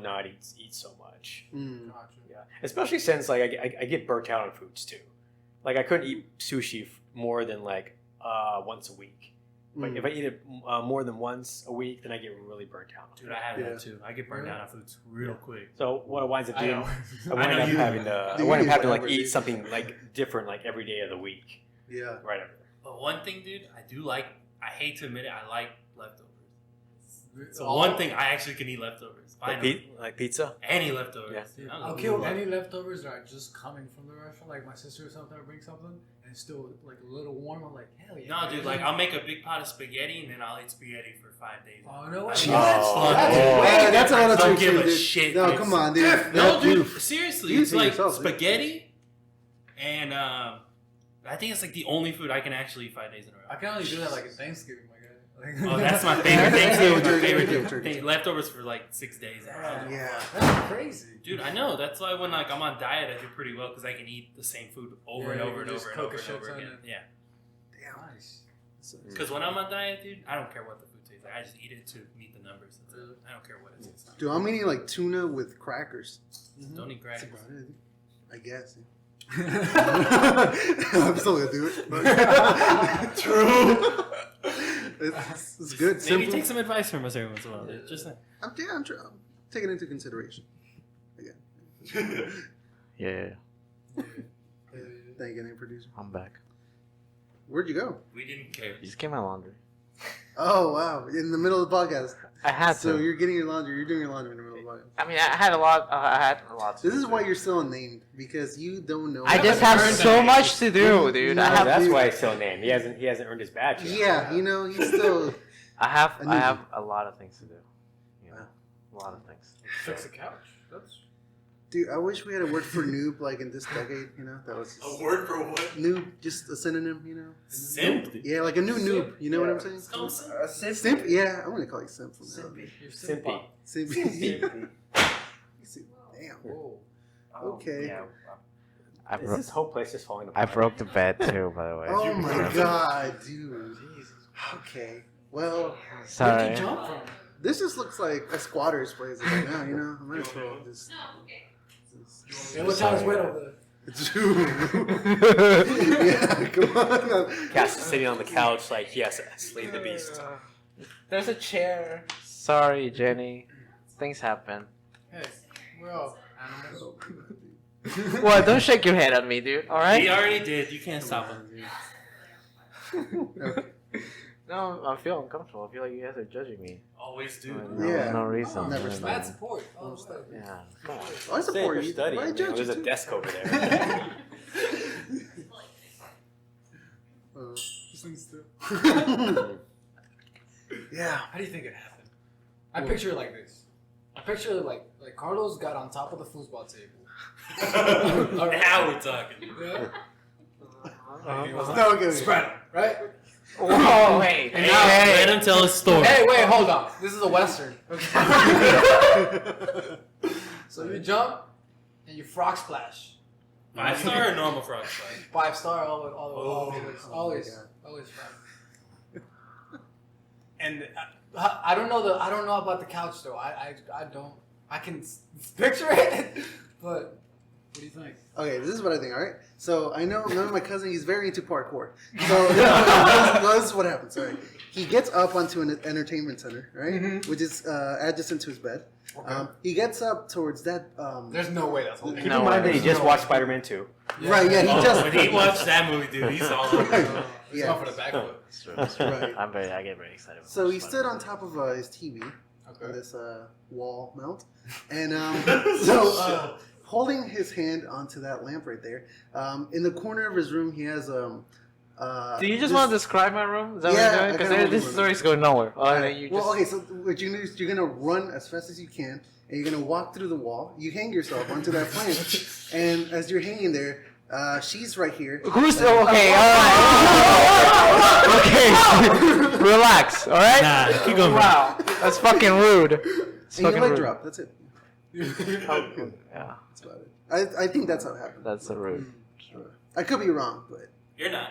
not eat so much. Mm. Yeah, especially since like I get burnt out on foods too. Like I couldn't eat sushi more than like once a week. Like if I eat it more than once a week, then I get really burnt out. Dude, I have Yeah. that too. I get burned out on foods real quick. So what it winds up I doing, know. I wind know up you- having to like whatever, eat dude. something like different like every day of the week. Yeah. Right over. But one thing, dude, I do like, I hate to admit it, I like leftovers. So All- one thing, I actually can eat leftovers. Finally. Like pizza. Any leftovers. Yeah. Dude, I'll kill any leftovers that are just coming from the restaurant. Like my sister or something will bring something and it's still like a little warm. I'm like, hell yeah. No, dude, like I'll make a big pot of spaghetti and then I'll eat spaghetti for 5 days. Oh no way. Jeez. Oh. That's Oh. way Yeah, that's different. all Don't that's give a dude. shit, No, dude. come on, dude. No, dude, Oof. seriously, You it's see like yourself, dude. spaghetti and I think it's like the only food I can actually eat 5 days in a row. I can only do that like at Thanksgiving, my guy. Like, Oh, that's my favorite Thanksgiving. My Turkey, favorite turkey. thing. Leftovers for like 6 days. Yeah. That's crazy. Dude, I know. That's why when like I'm on diet, I do pretty well because I can eat the same food over and Yeah, over you and just over and cook over a and shit over ton again. of- Yeah. Nice. Because when I'm on diet, dude, I don't care what the food tastes like. I just eat it to meet the numbers. That's it. I don't care what it tastes like. Dude, I'm eating like tuna with crackers. Don't eat That's crackers. about it. I guess. I'm still gonna do it. but- True. It's good. Maybe Simple. take some advice from us every once in a while. Dude. Just I'm taking it into consideration. Again. Yeah, Thank you, producer. I'm back. Where'd you go? we didn't care. You just came my laundry. Oh wow! In the middle of the podcast. I had So to. you're getting your laundry. You're doing your laundry in the middle of the podcast. I mean, I had a lot. I had a lot. To This do is why today. you're still unnamed because you don't know. I just have so much to do, dude. No, I have. That's dude. why he's still named. He hasn't earned his badge yet. Yeah, you know he's still. I have. I knew I you. have a lot of things to do. You know, Wow. a lot of things. Fix the couch. That's Dude, I wish we had a word for noob like in this decade. You know that was A word for what? noob, just a synonym. You know. Simp. Yeah, like a new noob. You know what I'm saying? It's called simp. Simp. Yeah, I'm gonna call you simp from now. you're Simpy. Simpy. Damn. Whoa. Okay. Yeah. This whole place is falling I apart. broke the bed too, by the way. Oh my god, dude. Okay. Well, Where'd Sorry. you jump from? this just looks like a squatter's place right now, you know? I might as well just. No, okay. It was John's wet over there. Yeah, come on. Cass is sitting on the couch like he has to slay the beast. There's a chair. Sorry, Jenny. Things happen. Hey, we're all animals. What? Don't shake your head at me, dude. All right? He already did. You can't stop him. No, I feel uncomfortable. I feel like you guys are judging me. Always do. No, Yeah. no reason. Never Yeah. stop. Bad support. Oh, stuff. Yeah. Come on. Oh, I support You're you. studying. I You know, judge there's you a too. desk over there. This thing's still. Yeah. How do you think it happened? I picture it like this. I picture it like Carlos got on top of the foosball table. Now we're talking. Yeah. He was No, okay. spread 'em, right? Whoa, wait. And now- Let him tell his story. Hey, wait, hold on. This is a western. So you jump and you frog splash. 5-star or normal frog splash? 5-star, always, Oh always, my God. always frog. And I don't know about the couch though. I don't. I can picture it, but what do you think? Okay, this is what I think, alright? So, I know my cousin, he's very into parkour. So, this is what happens, sorry. He gets up onto an entertainment center, right? Which is adjacent to his bed. Okay. He gets up towards that. There's no way that's holding. Keep No in mind way. that he just watched Spider-Man 2. Right, yeah, he Oh, just. when he watched that movie, dude, he's all over. He's Yeah. going for the back foot. That's true. That's true. Right. I get very excited. about So, he this stood one. on top of his TV on Okay. this wall mount. And so, holding his hand onto that lamp right there, in the corner of his room, he has. Do you just this- want to describe my room? Is that Yeah, what you're I doing? kinda Because wanna this do it. story's going nowhere. You Well, just... okay, so what you do is you're gonna run as fast as you can, and you're gonna walk through the wall. You hang yourself onto that plank, and as you're hanging there, she's right here. Who's okay? Okay, relax. All right. Nah, keep going. Wow, that's fucking rude. It's And your fucking leg rude. drop. That's it. Yeah, That's about it. I think that's how it happened. that's a rude. I could be wrong, but You're not.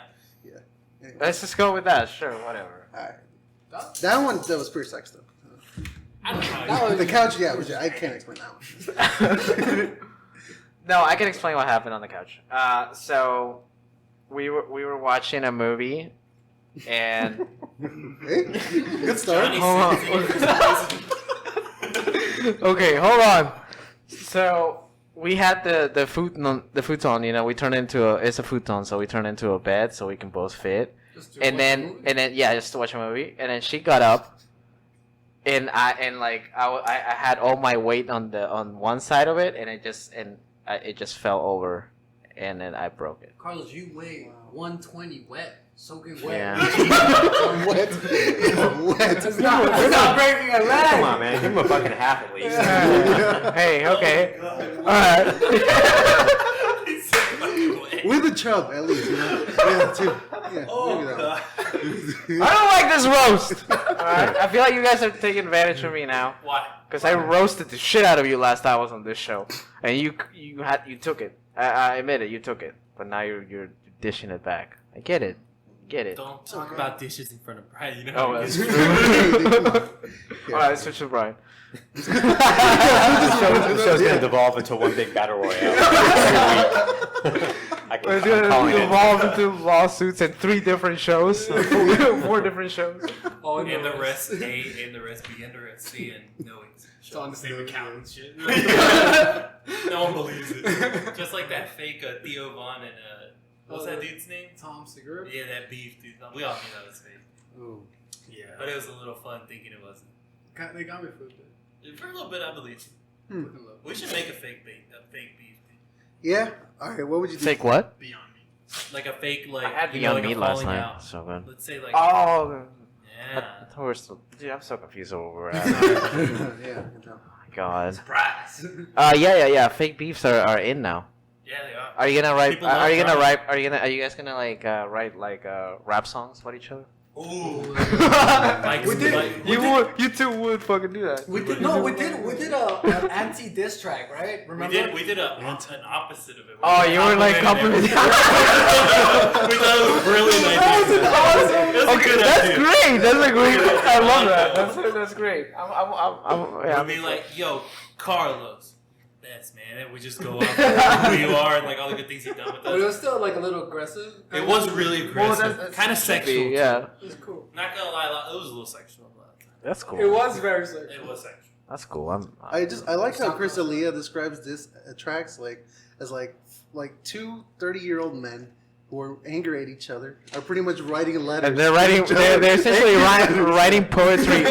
anyway. Let's just go with that. Sure, whatever. All right. That one that was pure sex though. I don't know. The couch, yeah, I can't explain that one. No, I can explain what happened on the couch. So we were watching a movie, and Hey, good start. Johnny Hold okay, hold on. So we had the futon. You know, we turned into it's a futon, so we turned into a bed so we can both fit. Just to And watch the then movie? yeah, just to watch a movie. And then she got up, and I had all my weight on one side of it, and it just fell over, and then I broke it. Carlos, you weigh 120 wet, soaking wet. Yeah. Wet. Wet. It's not breaking a leg. Come on, man. Give him a fucking half at least. Hey, okay, all right. With a chub, at least. You know? Yeah, too. Yeah, Oh, maybe that God. one. I don't like this roast. Alright, I feel like you guys are taking advantage of me now. Why? Because I roasted the shit out of you last time I was on this show, and you took it. I admit it, you took it, but now you're dishing it back. I get it. Don't talk about dishes in front of Brian. You know. Oh, how that's he true. is. Alright, let's switch to Brian. The show's gonna devolve into one big battle royale. I'm It's calling gonna it. evolve into lawsuits and 3 different shows, 4 different shows. Oh, And no. the rest A, and the rest B, and the rest C, and no, it's on the same same account and shit. No one believes it. Just like that fake Theo Vaughn and what's that dude's name? Tom Segura. Yeah, that beef dude. We all knew that was fake. Oh. Yeah, but it was a little fun thinking it wasn't. They got me for a bit. For a little bit, I believe. Fucking love We should make a fake beef thing. Yeah? Alright, what would you do? Fake what? Beyond Me. Like a fake, like I had you know, Beyond like a Meat last falling night, out. so good. Let's say like Oh, yeah. I thought we're still. Dude, I'm so confused over where we're at. Yeah, I can tell. God. Surprise. Yeah. Fake beefs are in now. Yeah, they are. Are you gonna write? People Are you love gonna rap. write? Are you guys gonna write rap songs about each other? Ooh. We did. You two would fucking do that. We did an anti-diss track, right? Remember? We did an opposite of it. Oh, you were like complimenting. We thought it was a brilliant idea. Okay, that's great. That's a great. I love that. That's great. I mean, like, yo, Carlos. Best, man. And we just go off who you are and like all the good things you've done with But it us. was still like a little aggressive. It was really aggressive. that's Kind of sexual. Yeah, It was cool. Not gonna lie, it was a little sexual. But that's cool. It was very sexual. it was sexual. That's cool. I like how Chris D'Elia describes this tracks as two 30-year-old men who are angry at each other are pretty much writing letters. And they're writing. They're essentially writing poetry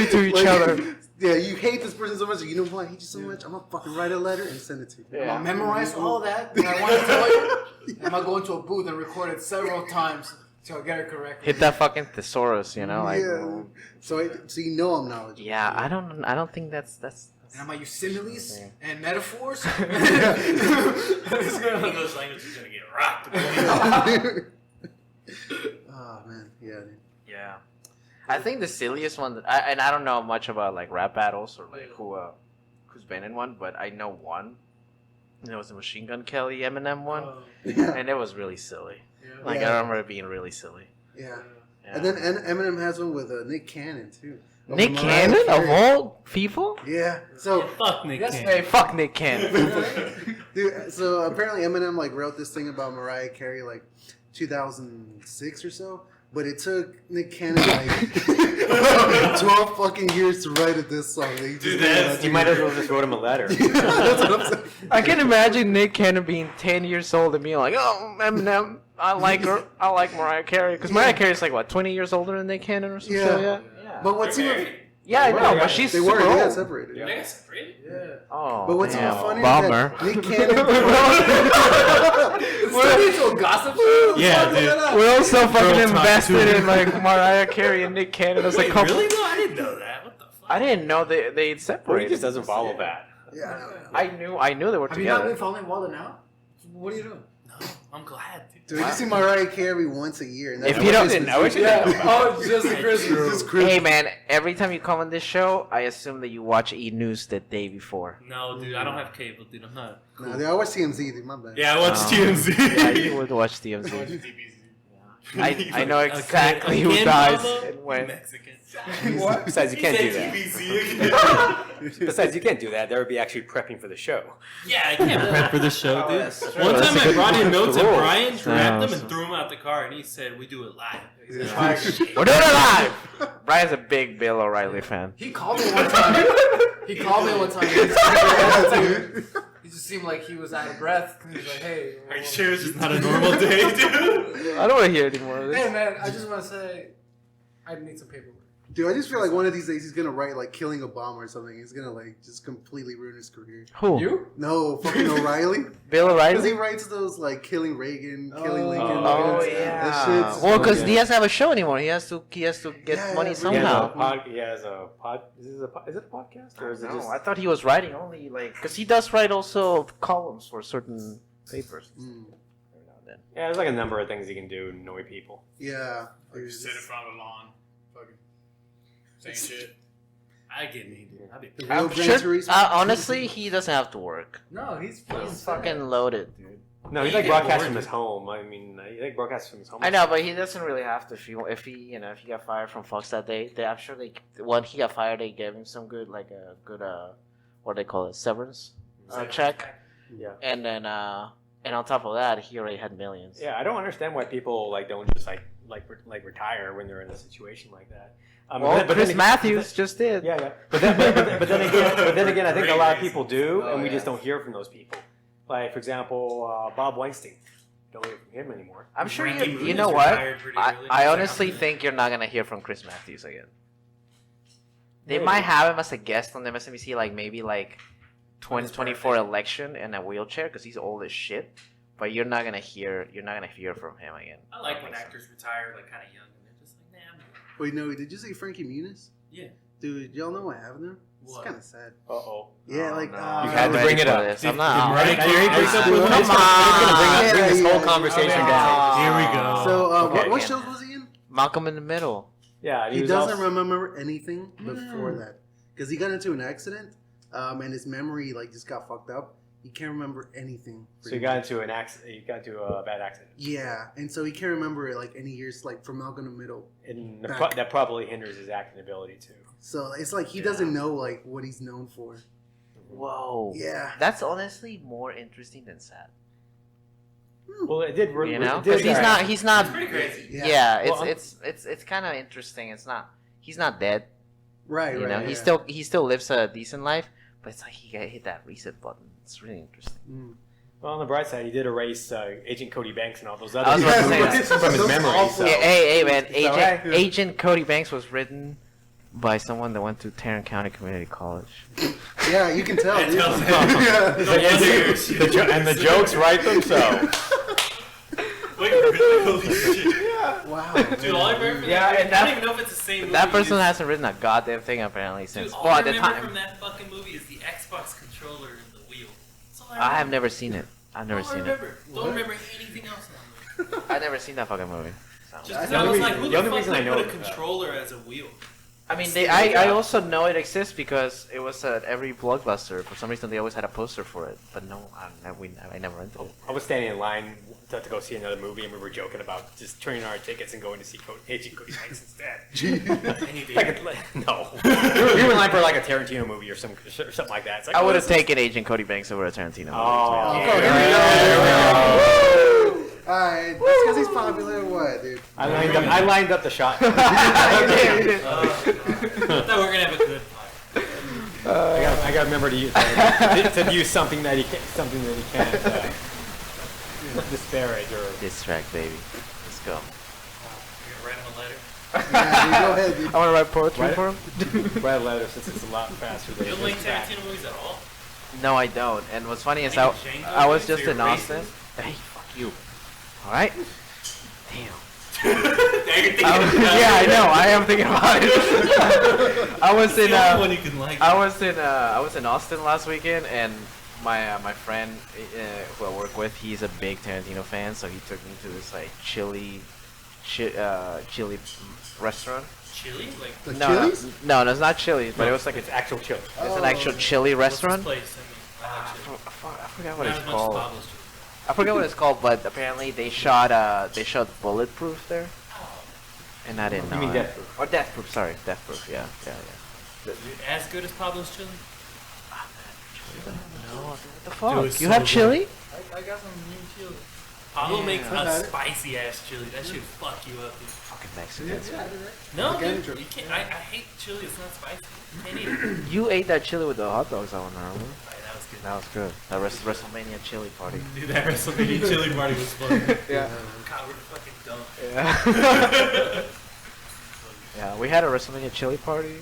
to each other. Yeah, you hate this person so much. You know why I hate you so much? I'm gonna fucking write a letter and send it to you. I'm gonna memorize all that. And I want to tell you. I'm gonna go into a booth and record it several times till I get it correct. Hit that fucking thesaurus, you know, like. Yeah. So you know I'm knowledgeable. Yeah, I don't think that's. And I'm gonna use similes and metaphors. English language is gonna get rocked. Oh man, yeah. Dude. Yeah. I think the silliest one and I don't know much about like rap battles or like who's been in one, but I know one. And it was the Machine Gun Kelly Eminem one, Yeah. and it was really silly. Yeah. Like Yeah. I remember it being really silly. Yeah. Yeah. And then Eminem has one with Nick Cannon too. Nick Mariah Cannon of Carey. all people? Yeah. So Fuck Nick That's Cannon. Hey, fuck Nick Cannon. dude, so apparently Eminem like wrote this thing about Mariah Carey like 2006 or so, but it took Nick Cannon like 12 fucking years to write this song. You might as well just wrote him a letter. That's what I'm saying. I can imagine Nick Cannon being 10 years old and being like, "Oh, Eminem, I like her. I like Mariah Carey." Because Mariah Carey's like, what, 20 years older than Nick Cannon or something? Yeah. But what's They're even married. Yeah, I know, but she's they super were they got old. separated. They got separated? Yeah. Oh, But what's even damn. funny Bummer. is that Nick Cannon. Still need to gossip. Yeah, dude. We're all so fucking Girl talk invested too. in like Mariah Carey and Nick Cannon as a Wait, couple. really? No, I didn't know that. What the fuck? I didn't know they'd Or he separated. just doesn't follow that. Yeah. I knew they were Have you not together. been following Walden now? What are you doing? No, I'm glad, dude. Dude, you see Mariah Carey once a year. And that's If you don't- Christmas. I wish you didn't know about Oh, just a Christmas. Just Christmas. Hey man, every time you come on this show, I assume that you watch E News the day before. No, dude, I don't have cable, dude. I'm not. Nah, dude, I watch TMZ, dude. My bad. Yeah, I watch Oh. TMZ. Yeah, you would watch TMZ. I know exactly who dies and when. Mexican. Besides, you can't do that. TBC. Besides, you can't do that. That would be actually prepping for the show. Yeah, I can't prep for the show, dude. that's true. One That's time a I good- brought in that's notes the and rules. Brian grabbed them Yeah. and threw them out the car, and he said, "We do it live." We're doing it live! Brian's a big Bill O'Reilly fan. He called me one time. He just seemed like he was out of breath. He was like, "Hey, Are you sure it's just not a normal day, dude? I don't want to hear any more of Hey this. man, I just want to say, I need some paperwork." Dude, I just feel like one of these days he's gonna write like killing Obama or something. He's gonna like just completely ruin his career. Who? You? No, fucking O'Reilly. Bill Because he O'Reilly? writes those like killing Reagan, killing Lincoln. Oh That yeah. shit's Well, because fucking- he doesn't have a show anymore. He has to get Yeah, money yeah, somehow. He has a pod. Is it a podcast or is it No, just? I thought he was writing only like because he does write also columns for certain papers. Mm, Every now and then. Yeah, there's like a number of things he can do to annoy people. yeah. Or just sit in front of a lawn, fucking saying shit. I get me, dude. I'd be. The real I'm Gran sure, Turismo. honestly, he doesn't have to work. No, he's He's fucking loaded, dude. No, he He like can broadcasts work from it. his home. I mean, he like broadcasts from his home. I know, but he doesn't really have to. If he got fired from Fox that day, I'm sure when he got fired, they gave him some good what do they call it, severance check, Yeah. and then and on top of that, he already had millions. Yeah, I don't understand why people like don't just like retire when they're in a situation like that. Well, but Chris then- Matthews just did. Yeah, yeah. But then again, I think a lot of people do, and we just don't hear from those people. Like, for example, Bob Weinstein. Don't hear from him anymore. I'm sure Frankie you Muniz know what? retired pretty early. I honestly think you're not gonna hear from Chris Matthews again. They Maybe. might have him as a guest on MSNBC, like maybe like 2024 election in a wheelchair because he's old as shit. But you're not gonna hear from him again. I like when actors retire like kind of young and they're just like, nah, I'm good. Wait, no, did you say Frankie Muniz? Yeah. Dude, y'all know what happened to him? It's What? kind of sad. Uh-oh. Yeah, Oh, like no. You I'm had not to bring ready it for up. this. I'm Did not. Mariah Now you're Carey break up with Come him? on. Bring this Yeah, whole yeah, conversation yeah. down. Here we go. Oh, Oh, So, okay, what again. shows was he in? Malcolm in the Middle. Yeah, and He was doesn't also- remember anything before that because he got into an accident, and his memory like just got fucked up. He can't remember anything. So he got into an accident. He got into a bad accident, Yeah, and so he can't remember like any years like from Malcolm in the Middle. and Back. that probably hinders his acting ability too. So it's like he doesn't know like what he's known for. Whoa. Yeah. That's honestly more interesting than sad. Well, it did. You know, it did- because he's not. He's not. It's pretty crazy. Yeah, Well, it's kind of interesting. It's not. He's not dead. Right. You right. know, yeah. he still lives a decent life, but it's like he got hit that reset button. It's really interesting. Mm. Well, on the bright side, he did erase Agent Cody Banks and all those I other was about to say movies that. from his Those memory. awful. So. Hey, man! It's alright. Agent Cody Banks was written by someone that went to Tarrant County Community College. Yeah, you can tell. That dude. tells me. Yeah. No wonder you're shit. And the jokes write themselves. Wait, really? Holy shit. Wow. Dude, all I remember from Yeah, that, and I that- don't even know if it's the same movie. That person is- hasn't written a goddamn thing apparently since. Dude, all Well, I at the remember time, from that fucking movie is the Xbox controller and the wheel. That's all I have never seen it. I've never All I seen it. remember. Don't remember anything else in that movie. I've never seen that fucking movie. So. Just 'cause The I only was reason- like, who the only the fuck reason I would know put a it, controller as a wheel? I mean, I also know it exists because it was at every Blockbuster. For some reason, they always had a poster for it. But no, I never rented it. I was standing in line to go see another movie, and we were joking about just turning our tickets and going to see Agent Cody Banks instead. And you did. No, we were in line for like a Tarantino movie or something like that. It's like, I oh, would have this is- taken Agent Cody Banks over a Tarantino movie. Oh, Oh, yeah. here we go. Woo! Alright, that's because he's popular or what, dude? I lined up the shot. Yeah, you did. I thought we were gonna have a good fight. I got to remember to use something that he can't disparage or. Distract, baby. Let's go. You're gonna write him a letter. Yeah, dude, go ahead, dude. I want to write poetry Right. for him. Write a letter since it's a lot faster than You don't it like is back. Tarantino movies at all? No, I don't. And what's funny is Like I, Django I was movies, just so in you're Austin. racist? Hey, fuck you. All right. Damn. Now you're thinking I about was- it. yeah, I know. I am thinking about it. I was It's in. the only one you can like. I was in Austin last weekend, and my friend who I work with, he's a big Tarantino fan, so he took me to this like chili restaurant. Chili? Like, The No, Chili's? no, it's not Chili's, but it was like It's actual chili. it's an actual chili what's this restaurant. place? I I like chili. forgot what Not it's as much as called. Pablo's chili. I forget what it's called, but apparently they shot Bulletproof there, and I didn't know. You mean it. Death Proof? Or Death Proof? Sorry, Death Proof. Yeah. Dude, as good as Pablo's chili? No, what the Dude, fuck? it's You so have good. chili? I got some new chili. Pablo Yeah. makes I've a had it. spicy ass chili. That should fuck you up, dude. Fucking Yeah, Mexicans. yeah, I did it. No, Again, dude, true. you can't. I hate chili. It's not spicy. You can't eat it. You ate that chili with the hot dogs on, remember? Right, that was good. That was good. That WrestleMania chili party. Dude, that WrestleMania chili party was fun. Yeah. God, we're fucking dumb. Yeah. Yeah, we had a WrestleMania chili party.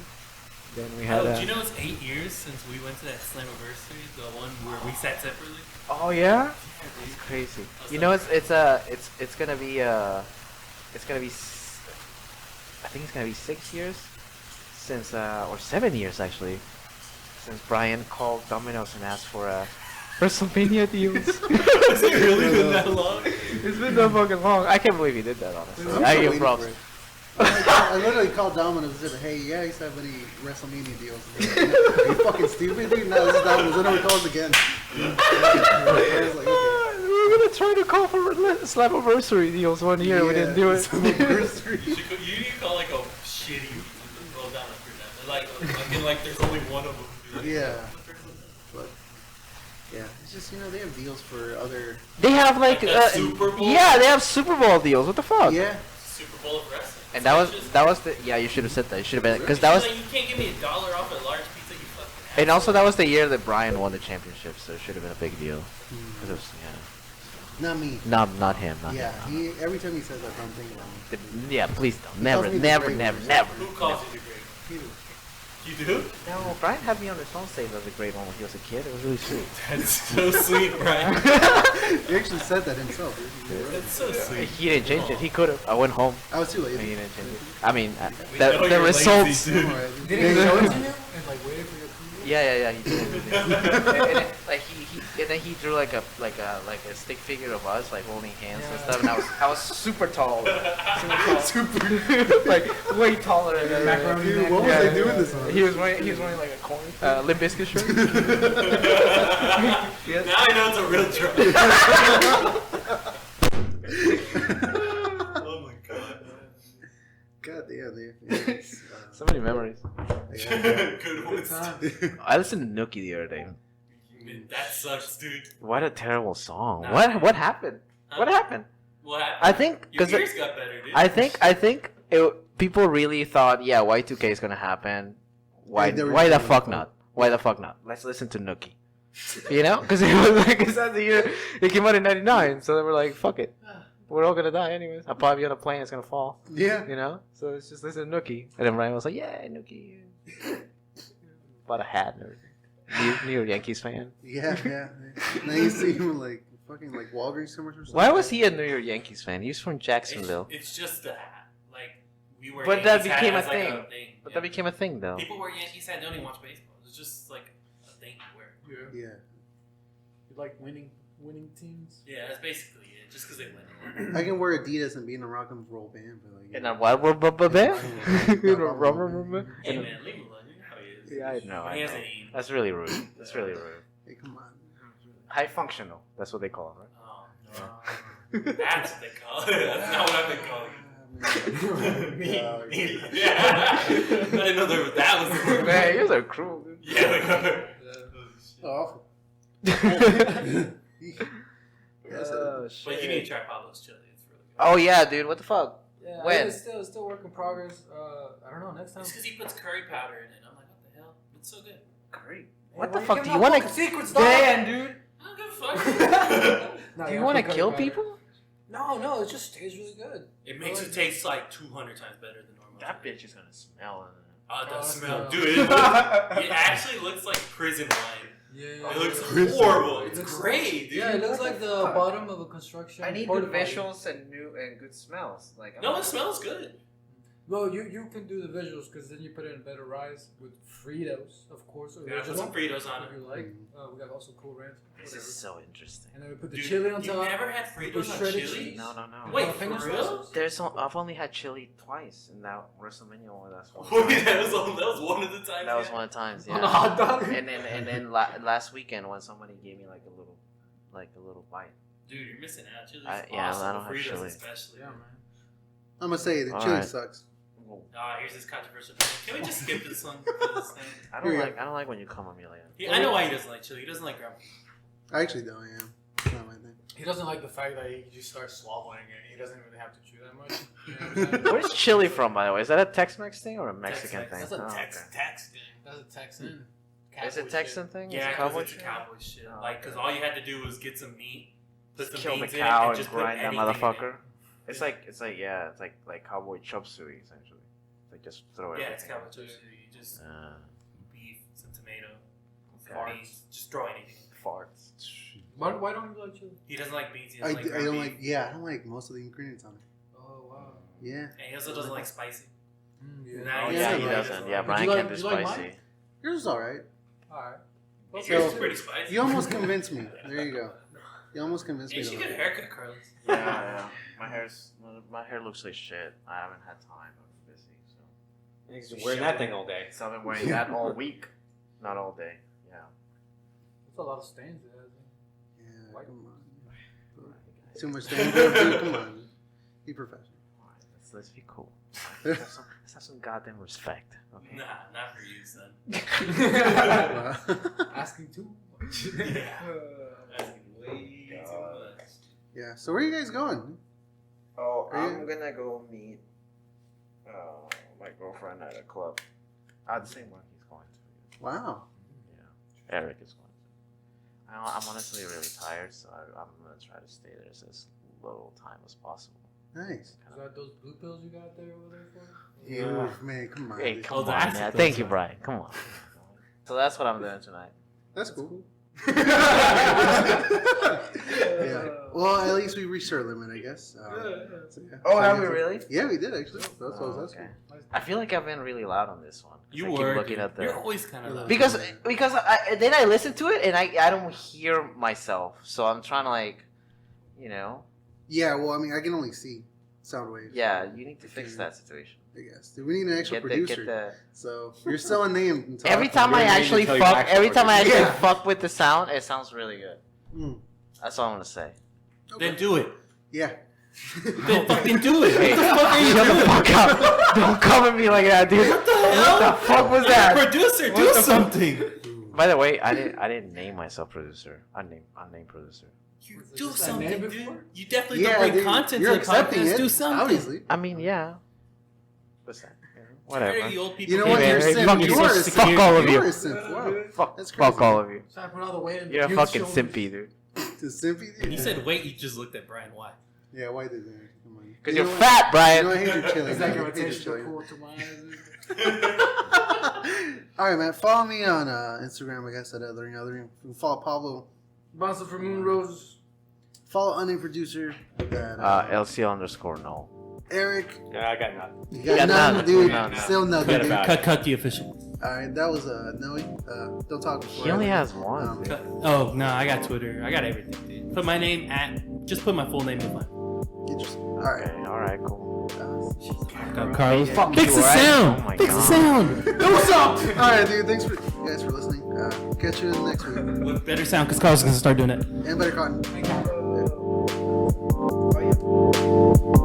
Then we had. Oh, do you know it's 8 years since we went to that Slammiversary, the one where we sat separately? Oh yeah. It's crazy. You know, it's gonna be I think it's gonna be 6 years since or 7 years actually since Brian called Domino's and asked for WrestleMania deals. Has it really been that long? It's been that fucking long. I can't believe he did that, honestly. I'm I still give waiting props. for it. I literally called Domino's and said, "Hey, you guys have any WrestleMania deals?" Are you fucking stupid, dude? No, this is Domino's. I never called again. I was like, okay. We were gonna try to call for Slammiversary deals one year. We didn't do it. Anniversary. You need to call like a shitty roll down for that. Like, again, like there's only one of them. Yeah. But yeah, it's just they have deals for other. They have like Like the Super Bowl? Yeah, they have Super Bowl deals. What the fuck? Yeah. Super Bowl of wrestling. And that was the you should have said that. You should have been because that was Like, you can't give me $1 off a large pizza, you fucking and also that was the year that Brian won the championship, so it should have been a big deal. 'Cause it was, Not me. not him. Not Yeah, him. every time he says that, I'm thinking about him. Yeah, please don't. calls Never, me the never, Great never, One. never. Who calls you the great? You do? No, Brian had me on his phone saying that was a great one when he was a kid. It was really sweet. That's so sweet, Brian. He actually said that himself. Dude. That's so sweet. He didn't change it. He could have. I went home I was too and he late. didn't change it. I mean, We know the you're results. lazy, dude. Alright, dude. Did he show it to you? And like waited for your approval? Yeah, he did. And like And then he drew like a stick figure of us like holding hands and stuff, and I was super tall, like way taller than Macaroni. Dude, what was I doing this on? He was wearing like a corn Limp Bizkit shirt. Yes. Now I know it's a real drug. Oh my god. God damn, dude. Yeah, So many memories. Good ones. I listened to Nookie the other day. Man, that sucks, dude. What a terrible song. Nah. What happened? What happened? What happened? I think Your because ears got better, dude. I think people really thought, yeah, Y2K is gonna happen. Why they were the just fuck gonna not? Why the fuck not? Let's listen to Nookie. You know, because it was like it's the year it came out in '99, so they were like, fuck it, we're all gonna die anyways. I'll probably be on a plane, it's gonna fall. Yeah. You know, so let's just listen to Nookie. And then Ryan was like, yeah, Nookie. Bought a hat and everything. New York Yankees fan. Yeah. Now you see him like fucking like Walgreens commercials. Why was he a New York Yankees fan? He was from Jacksonville. It's just a hat. Like we were. But that Yankees became hat a as, like, thing. But yeah. that became a thing, though. People wear Yankees hat. Don't even watch baseball. It's just like a thing to wear. Yeah. Yeah. You like winning teams? Yeah, that's basically it. Just because they win. I can wear Adidas and be in a rock and roll band, but like. In a what rubber band? In a rubber band? Hey man, leave him alone. You know how he is. Yeah, I know. He hasn't eaten. That's really rude. That's really rude. Hey, come on. High functional. That's what they call it, right? Oh, no. That's what they call it. That's not what I've been calling it. Me. Yeah. I didn't know that was the word. Man, you guys are cruel, dude. Yeah, we are. Awful. But you need to try Pablo's chili. It's really good. Oh, yeah, dude. What the fuck? Yeah, When? it's still work in progress. I don't know. Next time. It's because he puts curry powder in it. I'm like, what the hell? It's so good. Great. Hey, What why the fuck? giving Do you out want fucking to? secrets, dog? Damn, dude. I don't give a fuck. No, Do yeah, you want to put kill curry powder. people? No, it just tastes really good. It makes it taste like 200 times better than normal. bitch is gonna smell. Oh, it does Oh, smell. no. Dude, it actually looks like prison wine. Yeah. It looks Prison. horrible. It's Looks- great, dude. Yeah, it looks like the bottom of a construction. porta potty. and good smells. Like No, it smells good. Well, you can do the visuals because then you put it in better rice with Fritos, of course. Yeah, put some original, Fritos on if it. you like. We got also Cool Ranch. This Whatever. is so interesting. And then we put the Dude, chili on you top. never had we Fritos put on shredded chili? cheese. No. Wait, Jalapeno for real? slices. I've only had chili twice, and that WrestleMania one. That's one. Wait, that was one of the times. That was yeah? one of the times. On a Yeah. hot dog. And then last weekend when somebody gave me like a little bite. Dude, you're missing out. Chili's Yeah, awesome. I don't have Fritos chili. especially. Yeah, man. I'm gonna say the All chili right. sucks. Here's this controversial thing. Can we just skip this one? For this thing? I Here don't you like when you come on me like that. I know why he doesn't like chili. He doesn't like ground beef. I actually don't. Yeah. It's not my thing. He doesn't like the fact that he just starts swallowing it. He doesn't really have to chew that much. You know what I'm saying? Where's chili from, by the way? Is that a Tex-Mex thing or a Mexican Tex-Mex. thing? That's a Oh, Tex okay. thing. That's a Texan. Is it Texan thing? Is Yeah, it because cowboy it's shit? cowboy shit. Oh, Like, because okay. all you had to do was get some meat, put some Kill the beans in cow it, and just grind that put anything in motherfucker. it. It's like cowboy chop suey essentially. It's like just throw it. Yeah, it's cowboy chili. You just beef, some tomato, some Okay. beans, just throw anything. farts. Why don't you like chili? He doesn't like beans. He I, doesn't like I ground don't beef. like. Yeah, I don't like most of the ingredients on it. Oh wow. Yeah. And he also doesn't like spicy. Yeah. Nah, Oh Yeah, yeah, he he doesn't. doesn't. Yeah, Would Brian you like- can't do would you like spicy. mine? Yours is all right. All right. Yours So- is pretty spicy. You almost convinced me. There you go. You almost convinced You me. should To get a like haircut, Carlos. Yeah. My hair looks like shit. I haven't had time. I'm busy, so. He's wearing that thing all day. So I've been wearing that all week, not all day. Yeah. That's a lot of stains there. I think. Yeah, come on. Too much damn dude. Come on. Be professional. Alright, let's be cool. Let's have some goddamn respect. Okay. Nah, not for you, son. Wow. Asking too much. Yeah. Asking way too much. Yeah. So where are you guys going? Oh, Are you- I'm gonna go meet my girlfriend at a club. The same one he's going to. Wow. Yeah, Eric is going to. I'm honestly really tired, so I'm gonna try to stay there as little time as possible. Nice. Is that those blue pills you got there over there for? Yeah, man. Come on. Hey, dude. come on, that's man. what Thank those you, are. Brian. Come on. So that's what I'm doing tonight. That's cool. Yeah. Well, at least we reached our limit, I guess. So, yeah. Oh, have we really? Yeah, we did actually. That's what I was asking. Okay. I feel like I've been really loud on this one. 'Cause You I keep were. looking at the You're always kind of loud. because then I listen to it and I don't hear myself, so I'm trying to like, you know, Yeah. Well, I mean, I can only see sound waves. yeah, you need to fix that situation. I guess. Dude, we need an extra Get producer. the So you're still unnamed. and every talking. time I You're ready to actually tell your fuck, actual every time I actually Yeah. fuck with the sound, it sounds really good. Mm. That's all I'm gonna say. Then do it. Yeah. Then fucking do it. Hey, What the fuck are you shut the doing? fuck up! Don't come at me like that, dude. What the hell? What the fuck was You're that? a producer, do something. By the way, I didn't name myself producer. I named producer. You Was it do just that something, name dude. before? You definitely Yeah, don't bring dude, content you're to the accepting podcast. it. Do something. Obviously. I mean, yeah. What's that? Tired Whatever. of you old people You know Hey, what? man, You're hey, simp. fuck You you. are a Fuck simp. all of you. are a simp. Wow. Fuck, That's fuck crazy. all of you. Trying to put all the weight in You're a dude's fucking shoulders. simpy, dude. To simpy. When you said wait, you just looked at Brian. Why? Yeah. Why did that? Come on. Cause You you're know fat, what? Brian. You know, I hate your chili. It's like man. a I hate your rotation chili. of cool to my eyes. All right, man. Follow me on Instagram. I guess at Othering. You can follow Pablo. Bouncer for Moon Rose. Follow unnamed producer. That, LC_no. Eric. Yeah, I got nothing. You got got none, none. dude. None. Still nothing. Forget Dude. about All it. Cut the official. right, that was Noe. Don't talk before. He only I- has one. Oh no, I got Twitter. I got everything, dude. Put my name at. Just put my full name in mine. Interesting. All right. Okay, alright, cool. Carlos. Fuck Fix you, the alright? sound. Oh my Fix the God. sound. Do something. All right, dude. Thanks for you guys for listening. Catch you next week. With better sound, because Carlos is gonna start doing it. And better content. Thank you. Yeah.